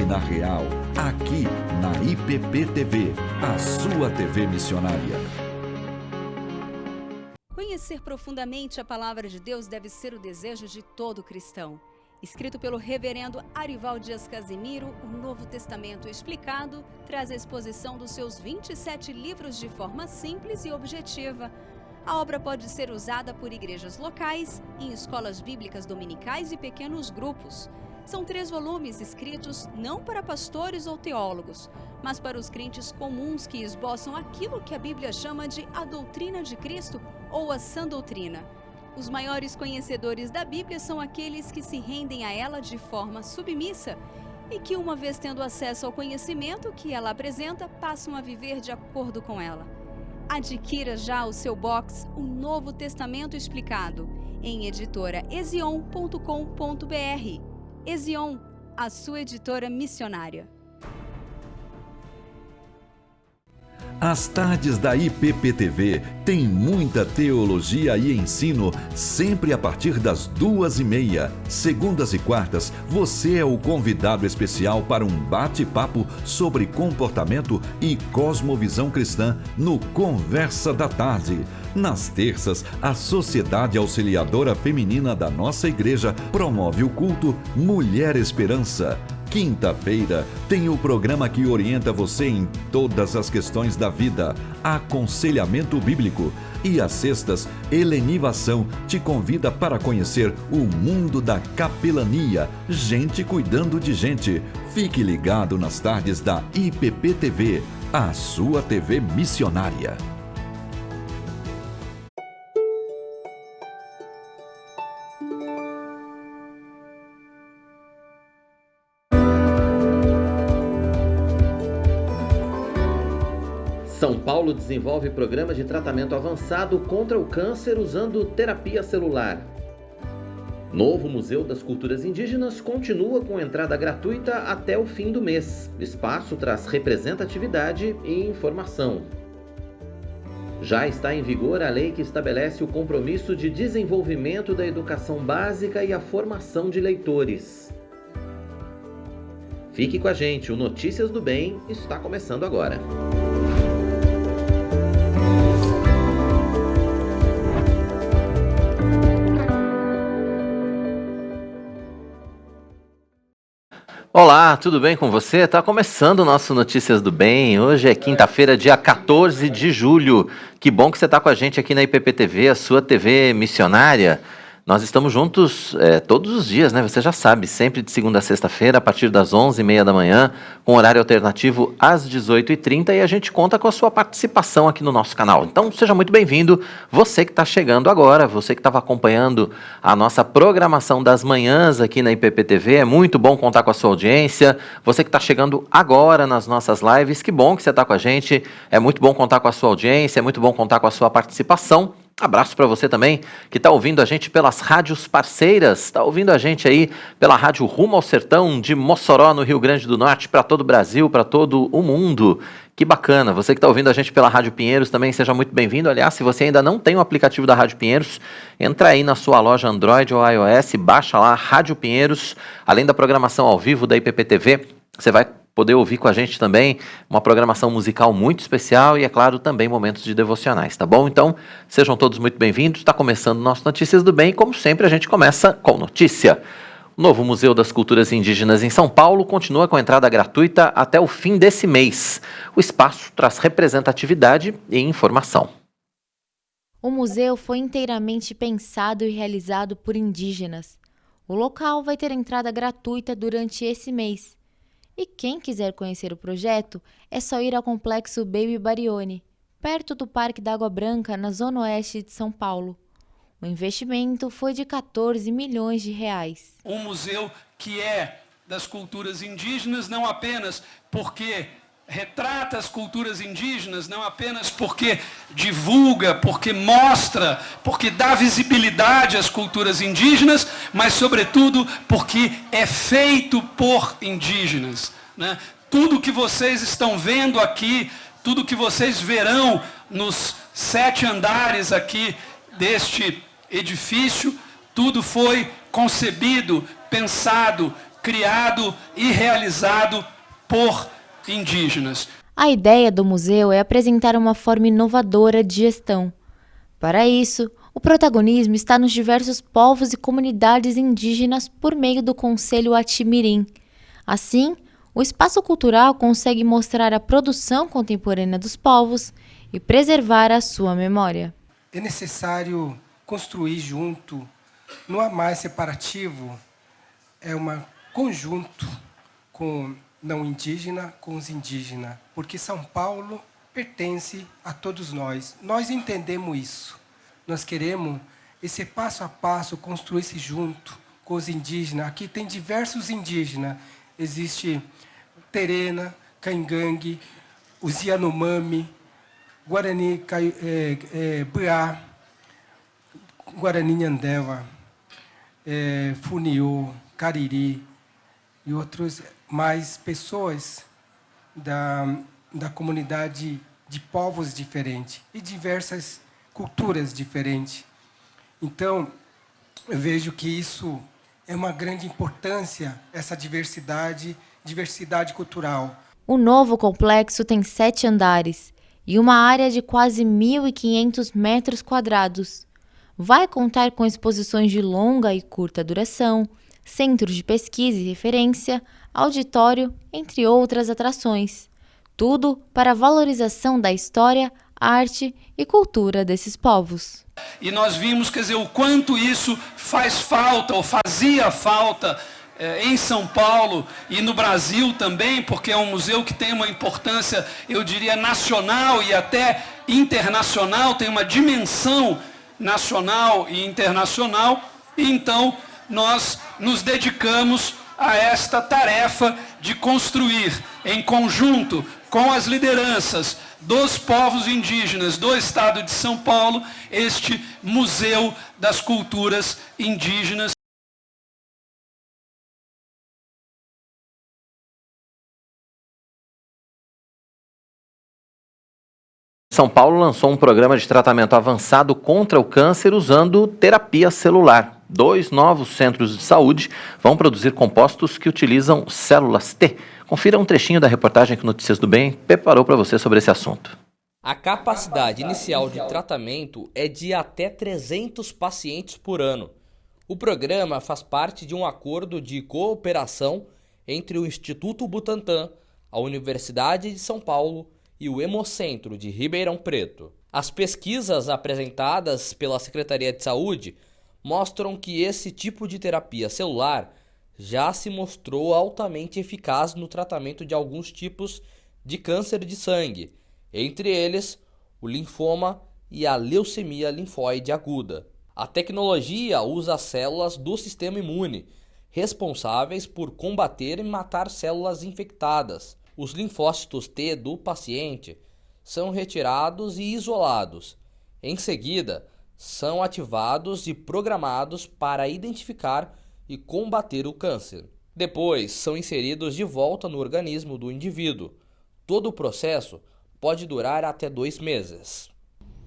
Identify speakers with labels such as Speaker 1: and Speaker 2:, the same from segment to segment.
Speaker 1: Doutrina Real, aqui na IPP-TV, a sua TV missionária.
Speaker 2: Conhecer profundamente a palavra de Deus deve ser o desejo de todo cristão. Escrito pelo reverendo Arival Dias Casimiro, o Novo Testamento Explicado traz a exposição dos seus 27 livros de forma simples e objetiva. A obra pode ser usada por igrejas locais, em escolas bíblicas dominicais e pequenos grupos. São 3 volumes escritos não para pastores ou teólogos, mas para os crentes comuns que esboçam aquilo que a Bíblia chama de a doutrina de Cristo ou a sã doutrina. Os maiores conhecedores da Bíblia são aqueles que se rendem a ela de forma submissa e que, uma vez tendo acesso ao conhecimento que ela apresenta, passam a viver de acordo com ela. Adquira já o seu box O Novo Testamento Explicado em editoraezion.com.br. Ezion, a sua editora missionária.
Speaker 1: As tardes da IPP-TV tem muita teologia e ensino, sempre a partir das 2h30. Segundas e quartas, você é o convidado especial para um bate-papo sobre comportamento e cosmovisão cristã no Conversa da Tarde. Nas terças, a Sociedade Auxiliadora Feminina da nossa igreja promove o culto Mulher Esperança. Quinta-feira tem o programa que orienta você em todas as questões da vida, Aconselhamento Bíblico. E às sextas, Helenivação te convida para conhecer o mundo da capelania, gente cuidando de gente. Fique ligado nas tardes da IPP-TV, a sua TV missionária.
Speaker 3: São Paulo desenvolve programa de tratamento avançado contra o câncer usando terapia celular. Novo Museu das Culturas Indígenas continua com entrada gratuita até o fim do mês. O espaço traz representatividade e informação. Já está em vigor a lei que estabelece o compromisso de desenvolvimento da educação básica e a formação de leitores. Fique com a gente, o Notícias do Bem está começando agora.
Speaker 4: Olá, tudo bem com você? Está começando o nosso Notícias do Bem. Hoje é quinta-feira, dia 14 de julho. Que bom que você está com a gente aqui na IPP-TV, a sua TV missionária. Nós estamos juntos todos os dias, né? Você já sabe, sempre de segunda a sexta-feira, a partir das 11h30 da manhã, com horário alternativo às 18h30, e a gente conta com a sua participação aqui no nosso canal. Então, seja muito bem-vindo, você que está chegando agora, você que estava acompanhando a nossa programação das manhãs aqui na IPP-TV, é muito bom contar com a sua audiência. Você que está chegando agora nas nossas lives, que bom que você está com a gente, é muito bom contar com a sua audiência, é muito bom contar com a sua participação. Abraço para você também, que está ouvindo a gente pelas rádios parceiras, está ouvindo a gente aí pela rádio Rumo ao Sertão de Mossoró, no Rio Grande do Norte, para todo o Brasil, para todo o mundo. Que bacana, você que está ouvindo a gente pela Rádio Pinheiros também, seja muito bem-vindo. Aliás, se você ainda não tem o aplicativo da Rádio Pinheiros, entra aí na sua loja Android ou iOS, baixa lá Rádio Pinheiros, além da programação ao vivo da IPP-TV, você vai poder ouvir com a gente também uma programação musical muito especial e, é claro, também momentos de devocionais, tá bom? Então, sejam todos muito bem-vindos. Está começando o nosso Notícias do Bem e, como sempre, a gente começa com notícia. O novo Museu das Culturas Indígenas em São Paulo continua com entrada gratuita até o fim desse mês. O espaço traz representatividade e informação.
Speaker 5: O museu foi inteiramente pensado e realizado por indígenas. O local vai ter entrada gratuita durante esse mês. E quem quiser conhecer o projeto, é só ir ao Complexo Baby Barione, perto do Parque da Água Branca, na zona oeste de São Paulo. O investimento foi de 14 milhões de reais.
Speaker 6: Um museu que é das culturas indígenas, não apenas porque retrata as culturas indígenas, não apenas porque divulga, porque mostra, porque dá visibilidade às culturas indígenas, mas, sobretudo, porque é feito por indígenas, né? Tudo que vocês estão vendo aqui, tudo que vocês verão nos 7 andares aqui deste edifício, tudo foi concebido, pensado, criado e realizado por indígenas.
Speaker 5: A ideia do museu é apresentar uma forma inovadora de gestão. Para isso, o protagonismo está nos diversos povos e comunidades indígenas por meio do Conselho Atimirim. Assim, o espaço cultural consegue mostrar a produção contemporânea dos povos e preservar a sua memória.
Speaker 7: É necessário construir junto, não há mais separativo, é um conjunto com não indígena, com os indígenas, porque São Paulo pertence a todos nós. Nós entendemos isso. Nós queremos esse passo a passo, construir-se junto com os indígenas. Aqui tem diversos indígenas. Existe Terena, Caingangue, os Yanomami, Guarani Buá, Guarani Nhandewa, Funiô, Cariri e outros mais pessoas da comunidade de povos diferentes e diversas culturas diferentes. Então, eu vejo que isso é uma grande importância, essa diversidade cultural.
Speaker 5: O novo complexo tem 7 andares e uma área de quase 1.500 metros quadrados. Vai contar com exposições de longa e curta duração, centros de pesquisa e referência, auditório, entre outras atrações. Tudo para a valorização da história, arte e cultura desses povos.
Speaker 6: E nós vimos, quer dizer, o quanto isso faz falta, ou fazia falta, em São Paulo e no Brasil também, porque é um museu que tem uma importância, eu diria, nacional e até internacional, tem uma dimensão nacional e internacional, e então nós nos dedicamos a esta tarefa de construir, em conjunto com as lideranças dos povos indígenas do estado de São Paulo, este Museu das Culturas Indígenas.
Speaker 4: São Paulo lançou um programa de tratamento avançado contra o câncer usando terapia celular. 2 novos centros de saúde vão produzir compostos que utilizam células T. Confira um trechinho da reportagem que o Notícias do Bem preparou para você sobre esse assunto.
Speaker 8: A capacidade inicial de tratamento é de até 300 pacientes por ano. O programa faz parte de um acordo de cooperação entre o Instituto Butantan, a Universidade de São Paulo e o Hemocentro de Ribeirão Preto. As pesquisas apresentadas pela Secretaria de Saúde mostram que esse tipo de terapia celular já se mostrou altamente eficaz no tratamento de alguns tipos de câncer de sangue, entre eles o linfoma e a leucemia linfóide aguda. A tecnologia usa células do sistema imune, responsáveis por combater e matar células infectadas. Os linfócitos T do paciente são retirados e isolados. Em seguida, são ativados e programados para identificar e combater o câncer. Depois, são inseridos de volta no organismo do indivíduo. Todo o processo pode durar até 2 meses.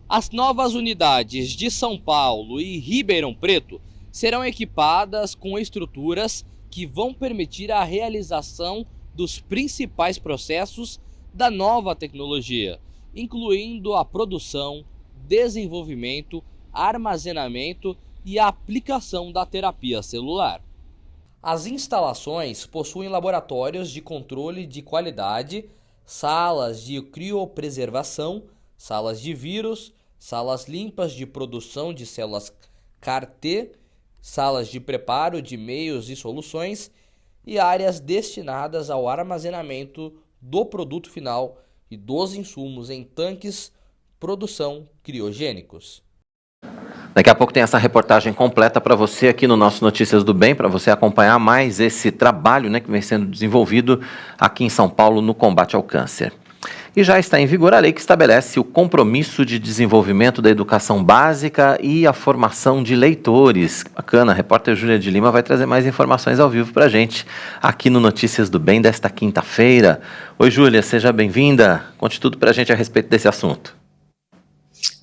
Speaker 8: As novas unidades de São Paulo e Ribeirão Preto serão equipadas com estruturas que vão permitir a realização dos principais processos da nova tecnologia, incluindo a produção, desenvolvimento, armazenamento e a aplicação da terapia celular. As instalações possuem laboratórios de controle de qualidade, salas de criopreservação, salas de vírus, salas limpas de produção de células CAR-T, salas de preparo de meios e soluções e áreas destinadas ao armazenamento do produto final e dos insumos em tanques produção criogênicos.
Speaker 4: Daqui a pouco tem essa reportagem completa para você aqui no nosso Notícias do Bem, para você acompanhar mais esse trabalho, que vem sendo desenvolvido aqui em São Paulo no combate ao câncer. E já está em vigor a lei que estabelece o compromisso de desenvolvimento da educação básica e a formação de leitores. Bacana, a repórter Júlia de Lima vai trazer mais informações ao vivo para a gente aqui no Notícias do Bem desta quinta-feira. Oi, Júlia, seja bem-vinda. Conte tudo para a gente a respeito desse assunto.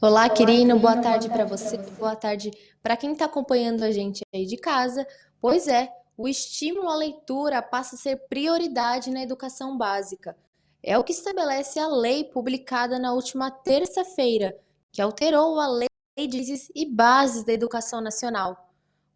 Speaker 5: Olá, Quirino, boa tarde para você, boa tarde para quem está acompanhando a gente aí de casa. Pois é, o estímulo à leitura passa a ser prioridade na educação básica. É o que estabelece a lei publicada na última terça-feira, que alterou a Lei de Diretrizes e Bases da Educação Nacional.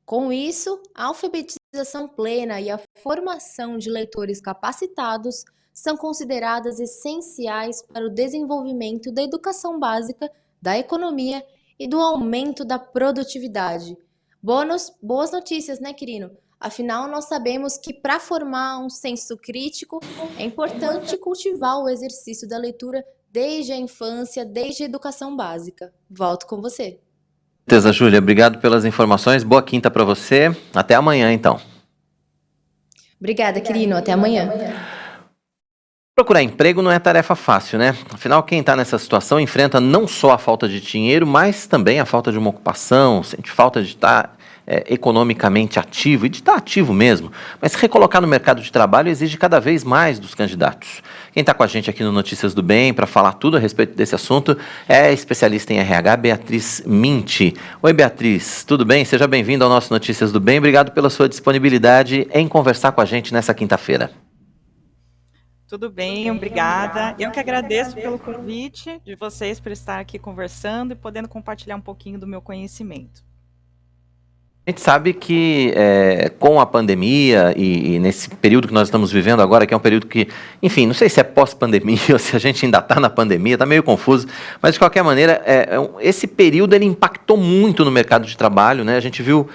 Speaker 5: Com isso, a alfabetização plena e a formação de leitores capacitados são consideradas essenciais para o desenvolvimento da educação básica, da economia e do aumento da produtividade. Boas notícias, né, Quirino? Afinal, nós sabemos que para formar um senso crítico é importante cultivar o exercício da leitura desde a infância, desde a educação básica. Volto com você.
Speaker 4: Certeza, Júlia. Obrigado pelas informações. Boa quinta para você. Até amanhã, então.
Speaker 5: Obrigada, Quirino. Até amanhã.
Speaker 4: Procurar emprego não é tarefa fácil, né? Afinal, quem está nessa situação enfrenta não só a falta de dinheiro, mas também a falta de uma ocupação, sente falta de estar economicamente ativo e de estar ativo mesmo. Mas se recolocar no mercado de trabalho exige cada vez mais dos candidatos. Quem está com a gente aqui no Notícias do Bem para falar tudo a respeito desse assunto é a especialista em RH, Beatriz Minti. Oi, Beatriz, tudo bem? Seja bem-vinda ao nosso Notícias do Bem. Obrigado pela sua disponibilidade em conversar com a gente nessa quinta-feira.
Speaker 9: Tudo bem, obrigada. Eu que agradeço pelo convite de vocês por estar aqui conversando e podendo compartilhar um pouquinho do meu conhecimento.
Speaker 4: A gente sabe que com a pandemia e nesse período que nós estamos vivendo agora, que é um período que, enfim, não sei se é pós-pandemia ou se a gente ainda está na pandemia, está meio confuso, mas de qualquer maneira, esse período ele impactou muito no mercado de trabalho, né? A gente viu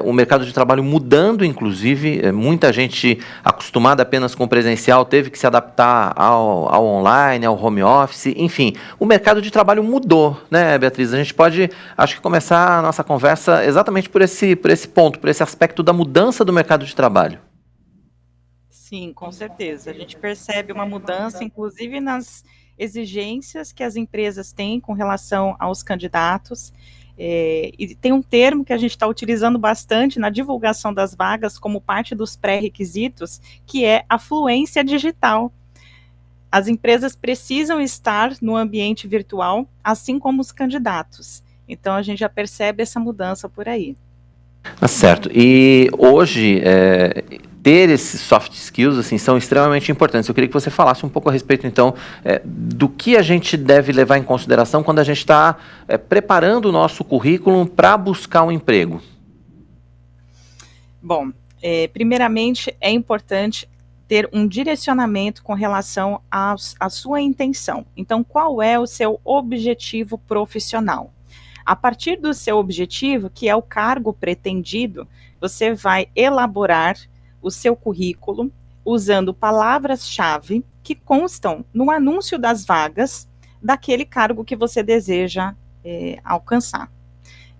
Speaker 4: o mercado de trabalho mudando, inclusive, muita gente acostumada apenas com o presencial teve que se adaptar ao online, ao home office, enfim, o mercado de trabalho mudou, né, Beatriz? A gente pode, acho que começar a nossa conversa exatamente por esse ponto, por esse aspecto da mudança do mercado de trabalho.
Speaker 9: Sim, com certeza. A gente percebe uma mudança, inclusive nas exigências que as empresas têm com relação aos candidatos. E tem um termo que a gente está utilizando bastante na divulgação das vagas como parte dos pré-requisitos, que é a fluência digital. As empresas precisam estar no ambiente virtual, assim como os candidatos. Então, a gente já percebe essa mudança por aí.
Speaker 4: Certo. E hoje, ter esses soft skills assim, são extremamente importantes. Eu queria que você falasse um pouco a respeito, então, do que a gente deve levar em consideração quando a gente está preparando o nosso currículo para buscar um emprego.
Speaker 9: Bom, primeiramente, é importante ter um direcionamento com relação à sua intenção. Então, qual é o seu objetivo profissional? A partir do seu objetivo, que é o cargo pretendido, você vai elaborar o seu currículo usando palavras-chave que constam no anúncio das vagas daquele cargo que você deseja alcançar.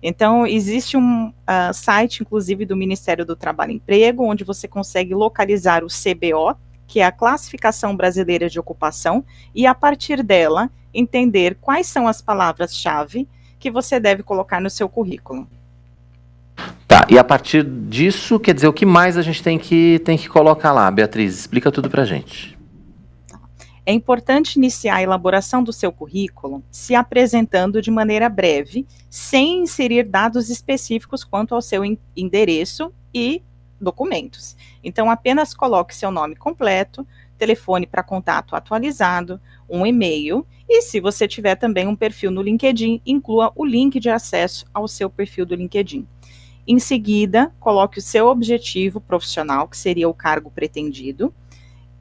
Speaker 9: Então, existe um site, inclusive, do Ministério do Trabalho e Emprego, onde você consegue localizar o CBO, que é a Classificação Brasileira de Ocupação, e a partir dela, entender quais são as palavras-chave que você deve colocar no seu currículo.
Speaker 4: Tá, e a partir disso, quer dizer, o que mais a gente tem que colocar lá? Beatriz, explica tudo pra gente.
Speaker 9: É importante iniciar a elaboração do seu currículo se apresentando de maneira breve, sem inserir dados específicos quanto ao seu endereço e documentos. Então, apenas coloque seu nome completo, telefone para contato atualizado, um e-mail, e se você tiver também um perfil no LinkedIn, inclua o link de acesso ao seu perfil do LinkedIn. Em seguida, coloque o seu objetivo profissional, que seria o cargo pretendido.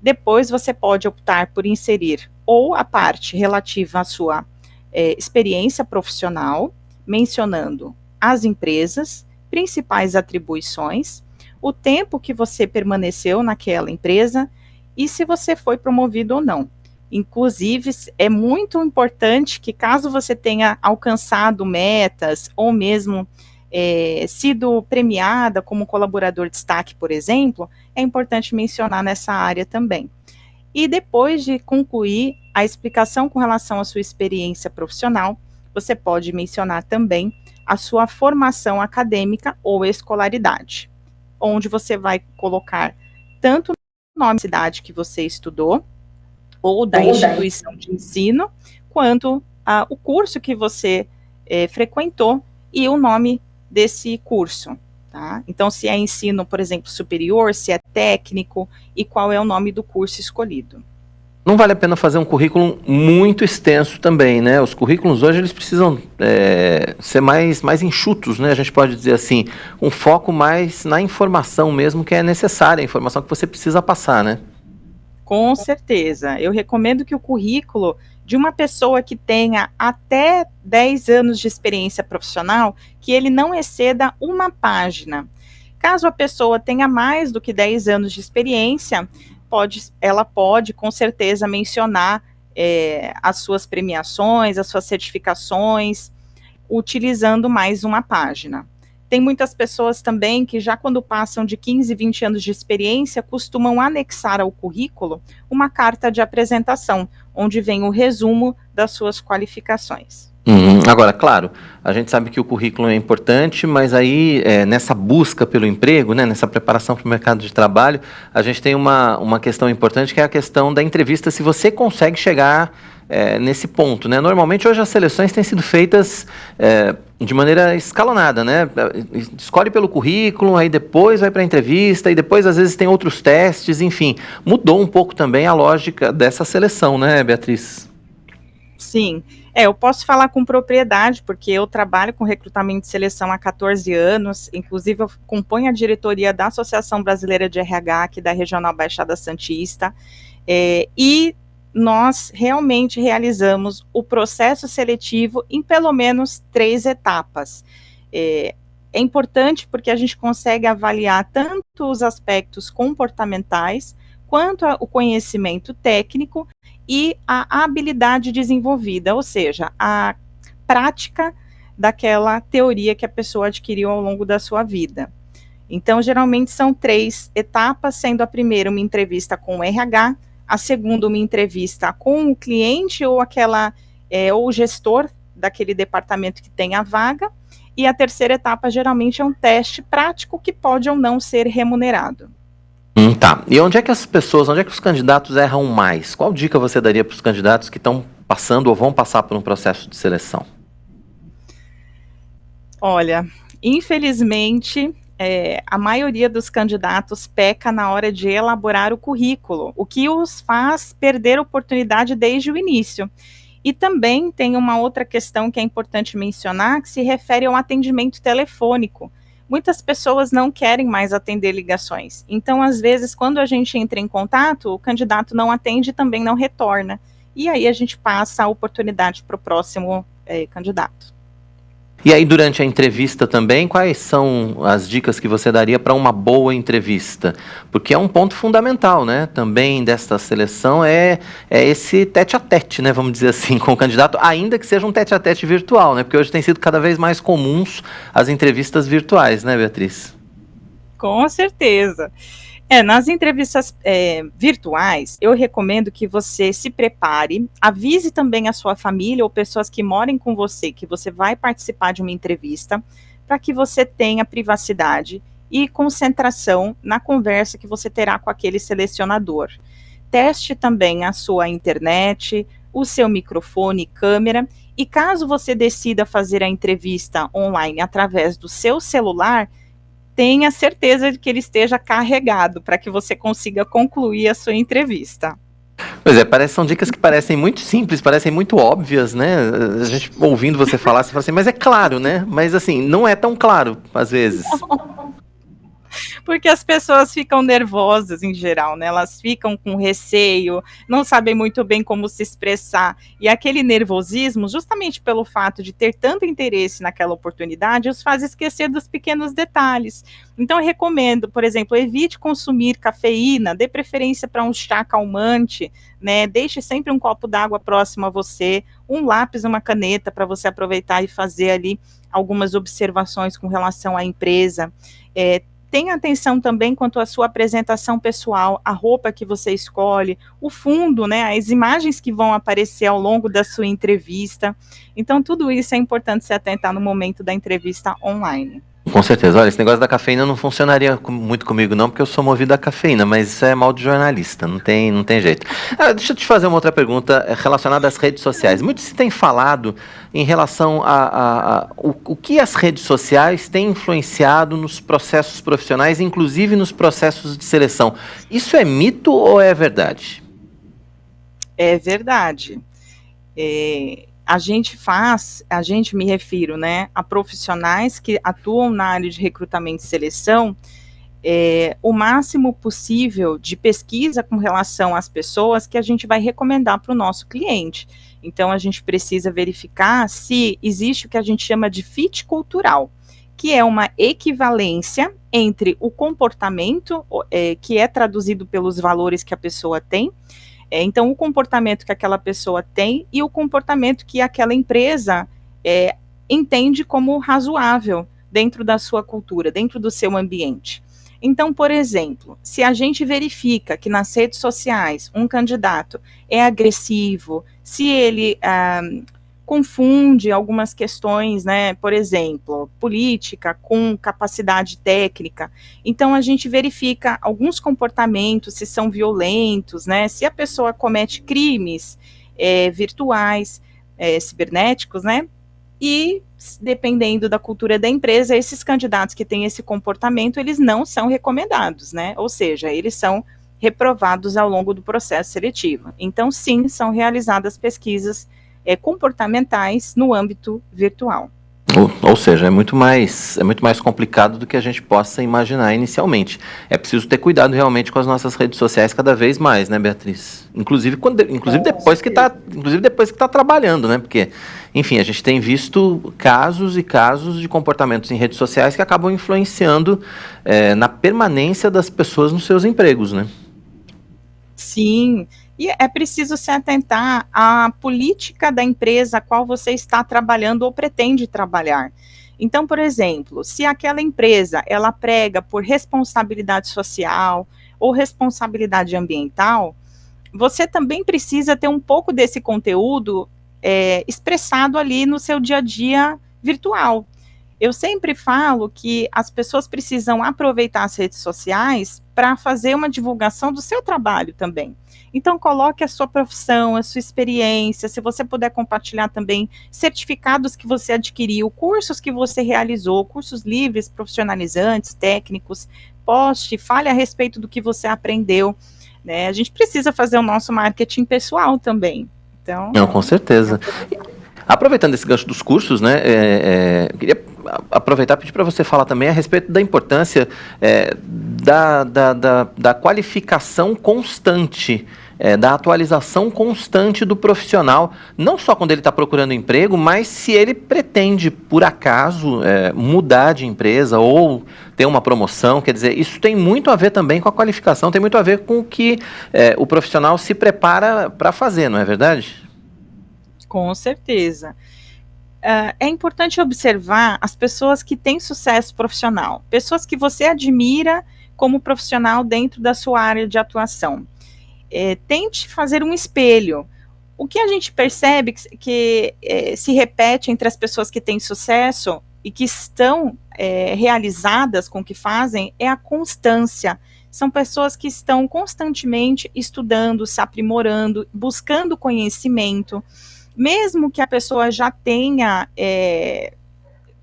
Speaker 9: Depois, você pode optar por inserir ou a parte relativa à sua experiência profissional, mencionando as empresas, principais atribuições, o tempo que você permaneceu naquela empresa e se você foi promovido ou não. Inclusive, é muito importante que, caso você tenha alcançado metas ou mesmo sido premiada como colaborador destaque, por exemplo, é importante mencionar nessa área também. E depois de concluir a explicação com relação à sua experiência profissional, você pode mencionar também a sua formação acadêmica ou escolaridade, onde você vai colocar tanto o nome da cidade que você estudou, ou da instituição de ensino, quanto o curso que você frequentou e o nome desse curso. Tá? Então, se é ensino, por exemplo, superior, se é técnico e qual é o nome do curso escolhido.
Speaker 4: Não vale a pena fazer um currículo muito extenso também, né? Os currículos hoje eles precisam ser mais enxutos, né? A gente pode dizer assim, um foco mais na informação mesmo que é necessária, a informação que você precisa passar, né?
Speaker 9: Com certeza. Eu recomendo que o currículo de uma pessoa que tenha até 10 anos de experiência profissional, que ele não exceda uma página. Caso a pessoa tenha mais do que 10 anos de experiência, ela pode com certeza mencionar as suas premiações, as suas certificações, utilizando mais uma página. Tem muitas pessoas também que já quando passam de 15, 20 anos de experiência, costumam anexar ao currículo uma carta de apresentação, onde vem o resumo das suas qualificações.
Speaker 4: Agora, claro, a gente sabe que o currículo é importante, mas aí nessa busca pelo emprego, né, nessa preparação para o mercado de trabalho, a gente tem uma questão importante que é a questão da entrevista, se você consegue chegar nesse ponto, né? Normalmente hoje as seleções têm sido feitas de maneira escalonada, né? Escolhe pelo currículo, aí depois vai para a entrevista, e depois às vezes tem outros testes, enfim. Mudou um pouco também a lógica dessa seleção, né, Beatriz?
Speaker 9: Sim, eu posso falar com propriedade, porque eu trabalho com recrutamento e seleção há 14 anos, inclusive eu componho a diretoria da Associação Brasileira de RH, aqui da Regional Baixada Santista, e nós realmente realizamos o processo seletivo em pelo menos 3 etapas. É importante porque a gente consegue avaliar tanto os aspectos comportamentais, quanto o conhecimento técnico e a habilidade desenvolvida, ou seja, a prática daquela teoria que a pessoa adquiriu ao longo da sua vida. Então, geralmente são 3 etapas, sendo a primeira uma entrevista com o RH, a segunda uma entrevista com o cliente ou ou o gestor daquele departamento que tem a vaga, e a terceira etapa geralmente é um teste prático que pode ou não ser remunerado.
Speaker 4: Tá. E onde é que os candidatos erram mais? Qual dica você daria para os candidatos que estão passando ou vão passar por um processo de seleção?
Speaker 9: Olha, infelizmente, a maioria dos candidatos peca na hora de elaborar o currículo, o que os faz perder a oportunidade desde o início. E também tem uma outra questão que é importante mencionar, que se refere ao atendimento telefônico. Muitas pessoas não querem mais atender ligações. Então, às vezes, quando a gente entra em contato, o candidato não atende e também não retorna. E aí a gente passa a oportunidade para o próximo candidato.
Speaker 4: E aí, durante a entrevista também, quais são as dicas que você daria para uma boa entrevista? Porque é um ponto fundamental, né? Também desta seleção é esse tete-a-tete, né? Vamos dizer assim, com o candidato, ainda que seja um tete-a-tete virtual, né? Porque hoje tem sido cada vez mais comuns as entrevistas virtuais, né, Beatriz?
Speaker 9: Com certeza. Nas entrevistas virtuais, eu recomendo que você se prepare, avise também a sua família ou pessoas que morem com você, que você vai participar de uma entrevista, para que você tenha privacidade e concentração na conversa que você terá com aquele selecionador. Teste também a sua internet, o seu microfone e câmera, e caso você decida fazer a entrevista online através do seu celular, tenha certeza de que ele esteja carregado para que você consiga concluir a sua entrevista.
Speaker 4: Pois é, são dicas que parecem muito simples, parecem muito óbvias, né? A gente ouvindo você falar, você fala assim, mas é claro, né? Mas assim, não é tão claro, às vezes.
Speaker 9: Porque as pessoas ficam nervosas em geral, né? Elas ficam com receio, não sabem muito bem como se expressar. E aquele nervosismo, justamente pelo fato de ter tanto interesse naquela oportunidade, os faz esquecer dos pequenos detalhes. Então, eu recomendo, por exemplo, evite consumir cafeína, dê preferência para um chá calmante, né? Deixe sempre um copo d'água próximo a você, um lápis, uma caneta para você aproveitar e fazer ali algumas observações com relação à empresa. Tenha atenção também quanto à sua apresentação pessoal, a roupa que você escolhe, o fundo, né, as imagens que vão aparecer ao longo da sua entrevista. Então, tudo isso é importante se atentar no momento da entrevista online.
Speaker 4: Com certeza. Olha, esse negócio da cafeína não funcionaria muito comigo não, porque eu sou movido à cafeína, mas isso é mal de jornalista, não tem jeito. Deixa eu te fazer uma outra pergunta relacionada às redes sociais. Muito se tem falado em relação o que as redes sociais têm influenciado nos processos profissionais, inclusive nos processos de seleção. Isso é mito ou é verdade?
Speaker 9: É verdade. A gente me refiro, né, a profissionais que atuam na área de recrutamento e seleção, o máximo possível de pesquisa com relação às pessoas que a gente vai recomendar para o nosso cliente. Então, a gente precisa verificar se existe o que a gente chama de fit cultural, que é uma equivalência entre o comportamento, que é traduzido pelos valores que a pessoa tem. Então, o comportamento que aquela pessoa tem e o comportamento que aquela empresa entende como razoável dentro da sua cultura, dentro do seu ambiente. Então, por exemplo, se a gente verifica que nas redes sociais um candidato é agressivo, se ele confunde algumas questões, né, por exemplo, política com capacidade técnica, então a gente verifica alguns comportamentos, se são violentos, né, se a pessoa comete crimes virtuais, cibernéticos, né, e dependendo da cultura da empresa, esses candidatos que têm esse comportamento, eles não são recomendados, né, ou seja, eles são reprovados ao longo do processo seletivo. Então, sim, são realizadas pesquisas comportamentais no âmbito virtual.
Speaker 4: Ou seja, é muito mais complicado do que a gente possa imaginar inicialmente. É preciso ter cuidado realmente com as nossas redes sociais cada vez mais, né, Beatriz? Inclusive depois que está trabalhando, né? Porque, enfim, a gente tem visto casos e casos de comportamentos em redes sociais que acabam influenciando na permanência das pessoas nos seus empregos, né?
Speaker 9: Sim. E é preciso se atentar à política da empresa a qual você está trabalhando ou pretende trabalhar. Então, por exemplo, se aquela empresa ela prega por responsabilidade social ou responsabilidade ambiental, você também precisa ter um pouco desse conteúdo expressado ali no seu dia a dia virtual. Eu sempre falo que as pessoas precisam aproveitar as redes sociais para fazer uma divulgação do seu trabalho também. Então, coloque a sua profissão, a sua experiência, se você puder compartilhar também certificados que você adquiriu, cursos que você realizou, cursos livres, profissionalizantes, técnicos, poste, fale a respeito do que você aprendeu, né? A gente precisa fazer o nosso marketing pessoal também. Então,
Speaker 4: não, com certeza. Aproveitando esse gancho dos cursos, né, queria aproveitar e pedir para você falar também a respeito da importância da qualificação constante, da atualização constante do profissional, não só quando ele está procurando emprego, mas se ele pretende, por acaso, mudar de empresa ou ter uma promoção. Quer dizer, isso tem muito a ver também com a qualificação, tem muito a ver com o que o profissional se prepara para fazer, não é verdade?
Speaker 9: Com certeza. É importante observar as pessoas que têm sucesso profissional, pessoas que você admira como profissional dentro da sua área de atuação. Tente fazer um espelho. O que a gente percebe que se repete entre as pessoas que têm sucesso e que estão realizadas com o que fazem é a constância. São pessoas que estão constantemente estudando, se aprimorando, buscando conhecimento. Mesmo que a pessoa já tenha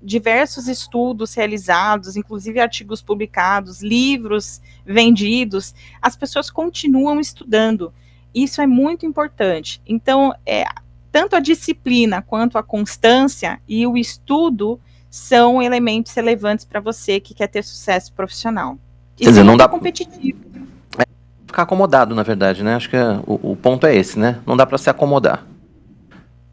Speaker 9: diversos estudos realizados, inclusive artigos publicados, livros vendidos, as pessoas continuam estudando. Isso é muito importante. Então, tanto a disciplina quanto a constância e o estudo são elementos relevantes para você que quer ter sucesso profissional.
Speaker 4: Quer dizer, não dá competitivo. Ficar acomodado, na verdade, né? Acho que o ponto é esse, né? Não dá para se acomodar.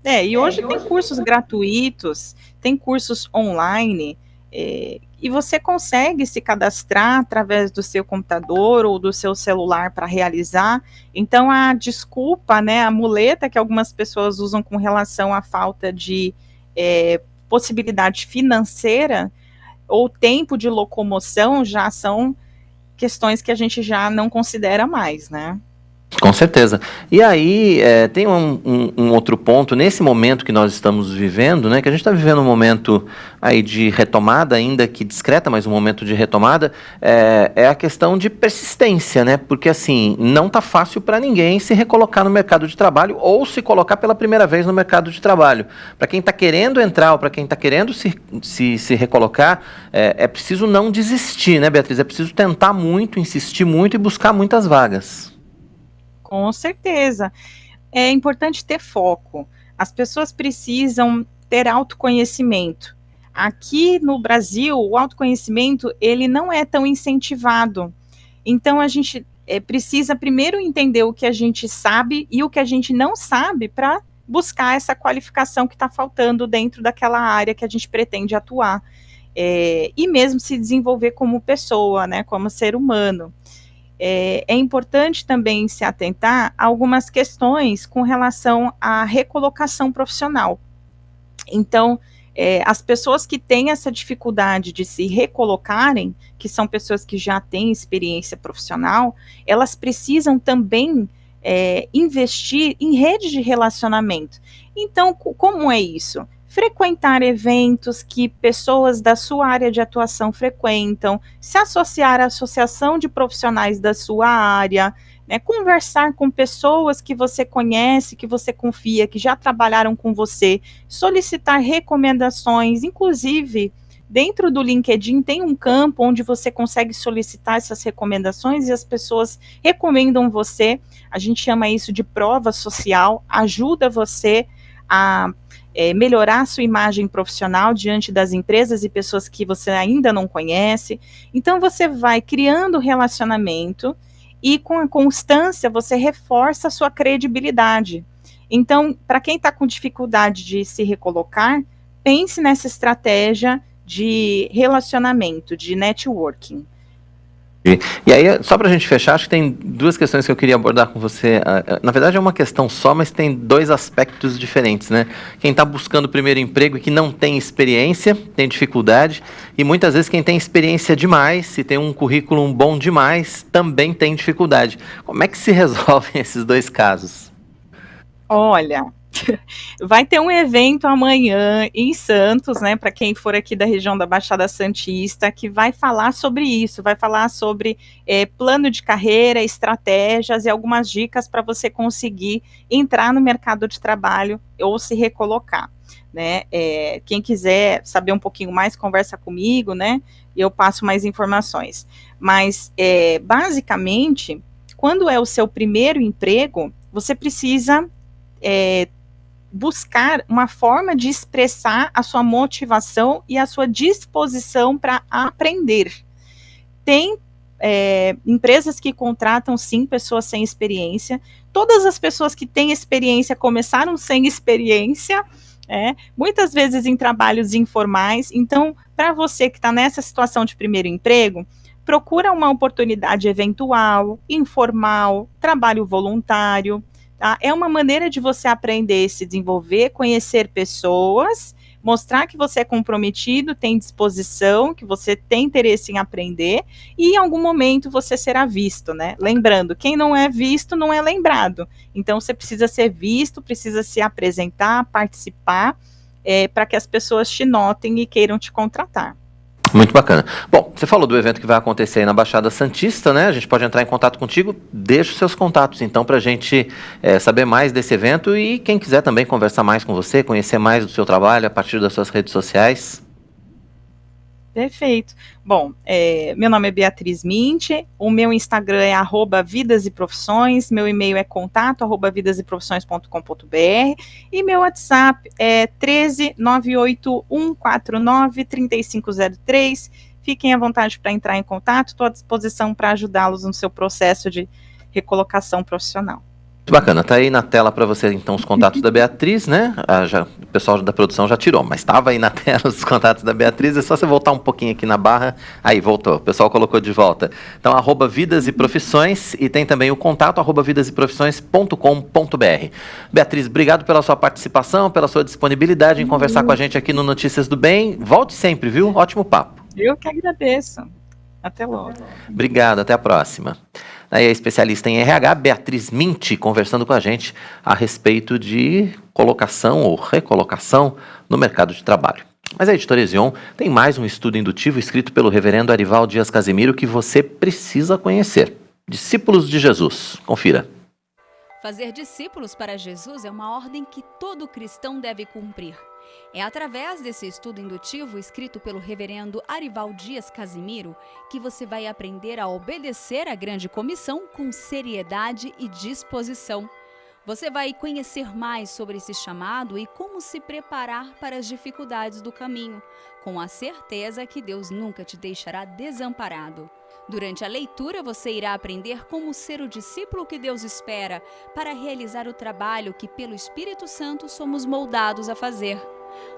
Speaker 9: E hoje tem cursos gratuitos, tem cursos online, e você consegue se cadastrar através do seu computador ou do seu celular para realizar. Então, a desculpa, né, a muleta que algumas pessoas usam com relação à falta de possibilidade financeira ou tempo de locomoção já são questões que a gente já não considera mais, né?
Speaker 4: Com certeza. E aí, tem um outro ponto, nesse momento que nós estamos vivendo, né, que a gente está vivendo um momento aí de retomada, ainda que discreta, mas um momento de retomada, é a questão de persistência, né, porque assim, não está fácil para ninguém se recolocar no mercado de trabalho ou se colocar pela primeira vez no mercado de trabalho. Para quem está querendo entrar ou para quem está querendo se recolocar, é preciso não desistir, né, Beatriz? É preciso tentar muito, insistir muito e buscar muitas vagas.
Speaker 9: Com certeza. É importante ter foco. As pessoas precisam ter autoconhecimento. Aqui no Brasil, o autoconhecimento, ele não é tão incentivado. Então, a gente precisa primeiro entender o que a gente sabe e o que a gente não sabe para buscar essa qualificação que está faltando dentro daquela área que a gente pretende atuar. E mesmo se desenvolver como pessoa, né, como ser humano. É importante também se atentar a algumas questões com relação à recolocação profissional. Então, as pessoas que têm essa dificuldade de se recolocarem, que são pessoas que já têm experiência profissional, elas precisam também investir em rede de relacionamento. Então, como é isso? Frequentar eventos que pessoas da sua área de atuação frequentam, se associar à associação de profissionais da sua área, né, conversar com pessoas que você conhece, que você confia, que já trabalharam com você, solicitar recomendações, inclusive dentro do LinkedIn tem um campo onde você consegue solicitar essas recomendações e as pessoas recomendam você, a gente chama isso de prova social, ajuda você a melhorar a sua imagem profissional diante das empresas e pessoas que você ainda não conhece. Então, você vai criando relacionamento e, com a constância, você reforça a sua credibilidade. Então, para quem está com dificuldade de se recolocar, pense nessa estratégia de relacionamento, de networking.
Speaker 4: E aí, só para a gente fechar, acho que tem duas questões que eu queria abordar com você. Na verdade, é uma questão só, mas tem dois aspectos diferentes, né? Quem está buscando o primeiro emprego e que não tem experiência, tem dificuldade, e muitas vezes quem tem experiência demais, e tem um currículo bom demais, também tem dificuldade. Como é que se resolvem esses dois casos?
Speaker 9: Olha, vai ter um evento amanhã em Santos, né, para quem for aqui da região da Baixada Santista, que vai falar sobre isso, vai falar sobre plano de carreira, estratégias e algumas dicas para você conseguir entrar no mercado de trabalho ou se recolocar, né, quem quiser saber um pouquinho mais, conversa comigo, né, e eu passo mais informações, mas basicamente, quando é o seu primeiro emprego, você precisa buscar uma forma de expressar a sua motivação e a sua disposição para aprender. Tem empresas que contratam, sim, pessoas sem experiência. Todas as pessoas que têm experiência começaram sem experiência, muitas vezes em trabalhos informais. Então, para você que está nessa situação de primeiro emprego, procura uma oportunidade eventual, informal, trabalho voluntário. Tá? É uma maneira de você aprender, se desenvolver, conhecer pessoas, mostrar que você é comprometido, tem disposição, que você tem interesse em aprender, e em algum momento você será visto, né? Lembrando, quem não é visto não é lembrado. Então, você precisa ser visto, precisa se apresentar, participar, para que as pessoas te notem e queiram te contratar.
Speaker 4: Muito bacana. Bom, você falou do evento que vai acontecer aí na Baixada Santista, né? A gente pode entrar em contato contigo. Deixa os seus contatos, então, para a gente saber mais desse evento e quem quiser também conversar mais com você, conhecer mais do seu trabalho a partir das suas redes sociais.
Speaker 9: Perfeito. Bom, meu nome é Beatriz Minte, o meu Instagram é @vidaseprofissões, meu e-mail é contato@vidaseprofissões.com.br e meu WhatsApp é 13981493503. Fiquem à vontade para entrar em contato, estou à disposição para ajudá-los no seu processo de recolocação profissional.
Speaker 4: Muito bacana, tá aí na tela para você então os contatos da Beatriz, né? O pessoal da produção já tirou, mas estava aí na tela os contatos da Beatriz, é só você voltar um pouquinho aqui na barra, aí voltou, o pessoal colocou de volta. Então, @Vidas e Profissões, e tem também o contato @vidaseprofissões.com.br. Beatriz, obrigado pela sua participação, pela sua disponibilidade em conversar com a gente aqui no Notícias do Bem. Volte sempre, viu? Ótimo papo.
Speaker 9: Eu que agradeço. Até logo.
Speaker 4: Obrigado, até a próxima. Aí a especialista em RH, Beatriz Minti, conversando com a gente a respeito de colocação ou recolocação no mercado de trabalho. Mas a Editora Ezion tem mais um estudo indutivo escrito pelo reverendo Arival Dias Casimiro que você precisa conhecer. Discípulos de Jesus. Confira.
Speaker 2: Fazer discípulos para Jesus é uma ordem que todo cristão deve cumprir. É através desse estudo indutivo escrito pelo reverendo Arival Dias Casimiro que você vai aprender a obedecer à grande comissão com seriedade e disposição. Você vai conhecer mais sobre esse chamado e como se preparar para as dificuldades do caminho, com a certeza que Deus nunca te deixará desamparado. Durante a leitura, você irá aprender como ser o discípulo que Deus espera para realizar o trabalho que, pelo Espírito Santo, somos moldados a fazer.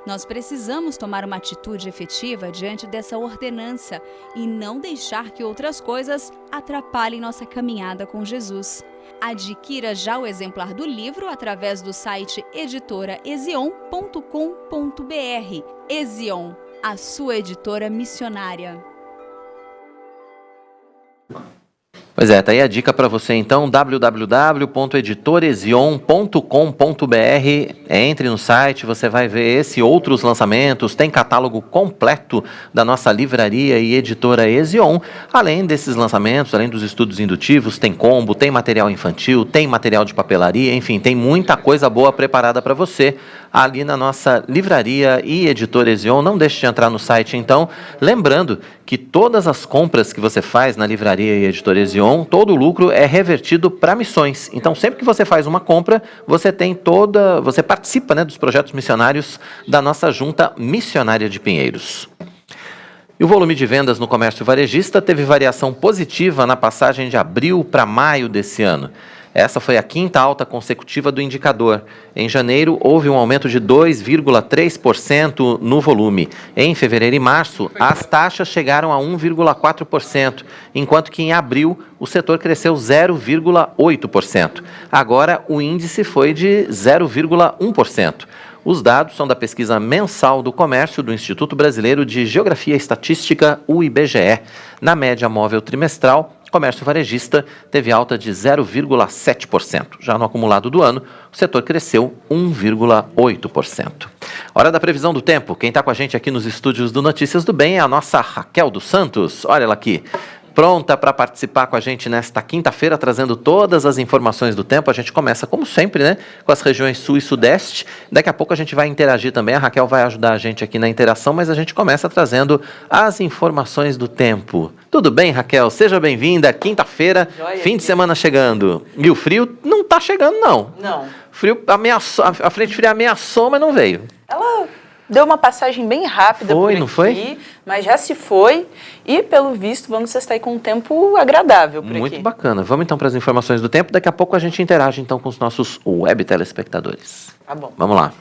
Speaker 2: Nós precisamos tomar uma atitude efetiva diante dessa ordenança e não deixar que outras coisas atrapalhem nossa caminhada com Jesus. Adquira já o exemplar do livro através do site editoraezion.com.br. Ezion, a sua editora missionária.
Speaker 4: Pois é, tá aí a dica para você então, www.editorezion.com.br. Entre no site, você vai ver esse e outros lançamentos, tem catálogo completo da nossa livraria e editora Ezion. Além desses lançamentos, além dos estudos indutivos, tem combo, tem material infantil, tem material de papelaria, enfim, tem muita coisa boa preparada para você ali na nossa livraria e editora Ezion. Não deixe de entrar no site então, lembrando que todas as compras que você faz na livraria e editora Ezion, todo o lucro é revertido para missões. Então, sempre que você faz uma compra, você participa, dos projetos missionários da nossa Junta Missionária de Pinheiros. E o volume de vendas no comércio varejista teve variação positiva na passagem de abril para maio desse ano. Essa foi a quinta alta consecutiva do indicador. Em janeiro, houve um aumento de 2,3% no volume. Em fevereiro e março, as taxas chegaram a 1,4%, enquanto que em abril o setor cresceu 0,8%. Agora, o índice foi de 0,1%. Os dados são da pesquisa mensal do comércio do Instituto Brasileiro de Geografia e Estatística, o IBGE. Na média móvel trimestral, o comércio varejista teve alta de 0,7%. Já no acumulado do ano, o setor cresceu 1,8%. Hora da previsão do tempo. Quem está com a gente aqui nos estúdios do Notícias do Bem é a nossa Raquel dos Santos. Olha ela aqui. Pronta para participar com a gente nesta quinta-feira, trazendo todas as informações do tempo. A gente começa, como sempre, com as regiões sul e sudeste. Daqui a pouco a gente vai interagir também. A Raquel vai ajudar a gente aqui na interação, mas a gente começa trazendo as informações do tempo. Tudo bem, Raquel? Seja bem-vinda. Quinta-feira, fim de semana chegando. E o frio não está chegando, não.
Speaker 9: Não.
Speaker 4: Frio ameaçou, a frente fria ameaçou, mas não veio.
Speaker 9: Ela deu uma passagem bem rápida por aqui,
Speaker 4: não foi?
Speaker 9: Mas já se foi e, pelo visto, vamos estar aí com um tempo agradável por aqui.
Speaker 4: Muito bacana. Vamos então para as informações do tempo. Daqui a pouco a gente interage então com os nossos web telespectadores.
Speaker 9: Tá bom.
Speaker 4: Vamos lá.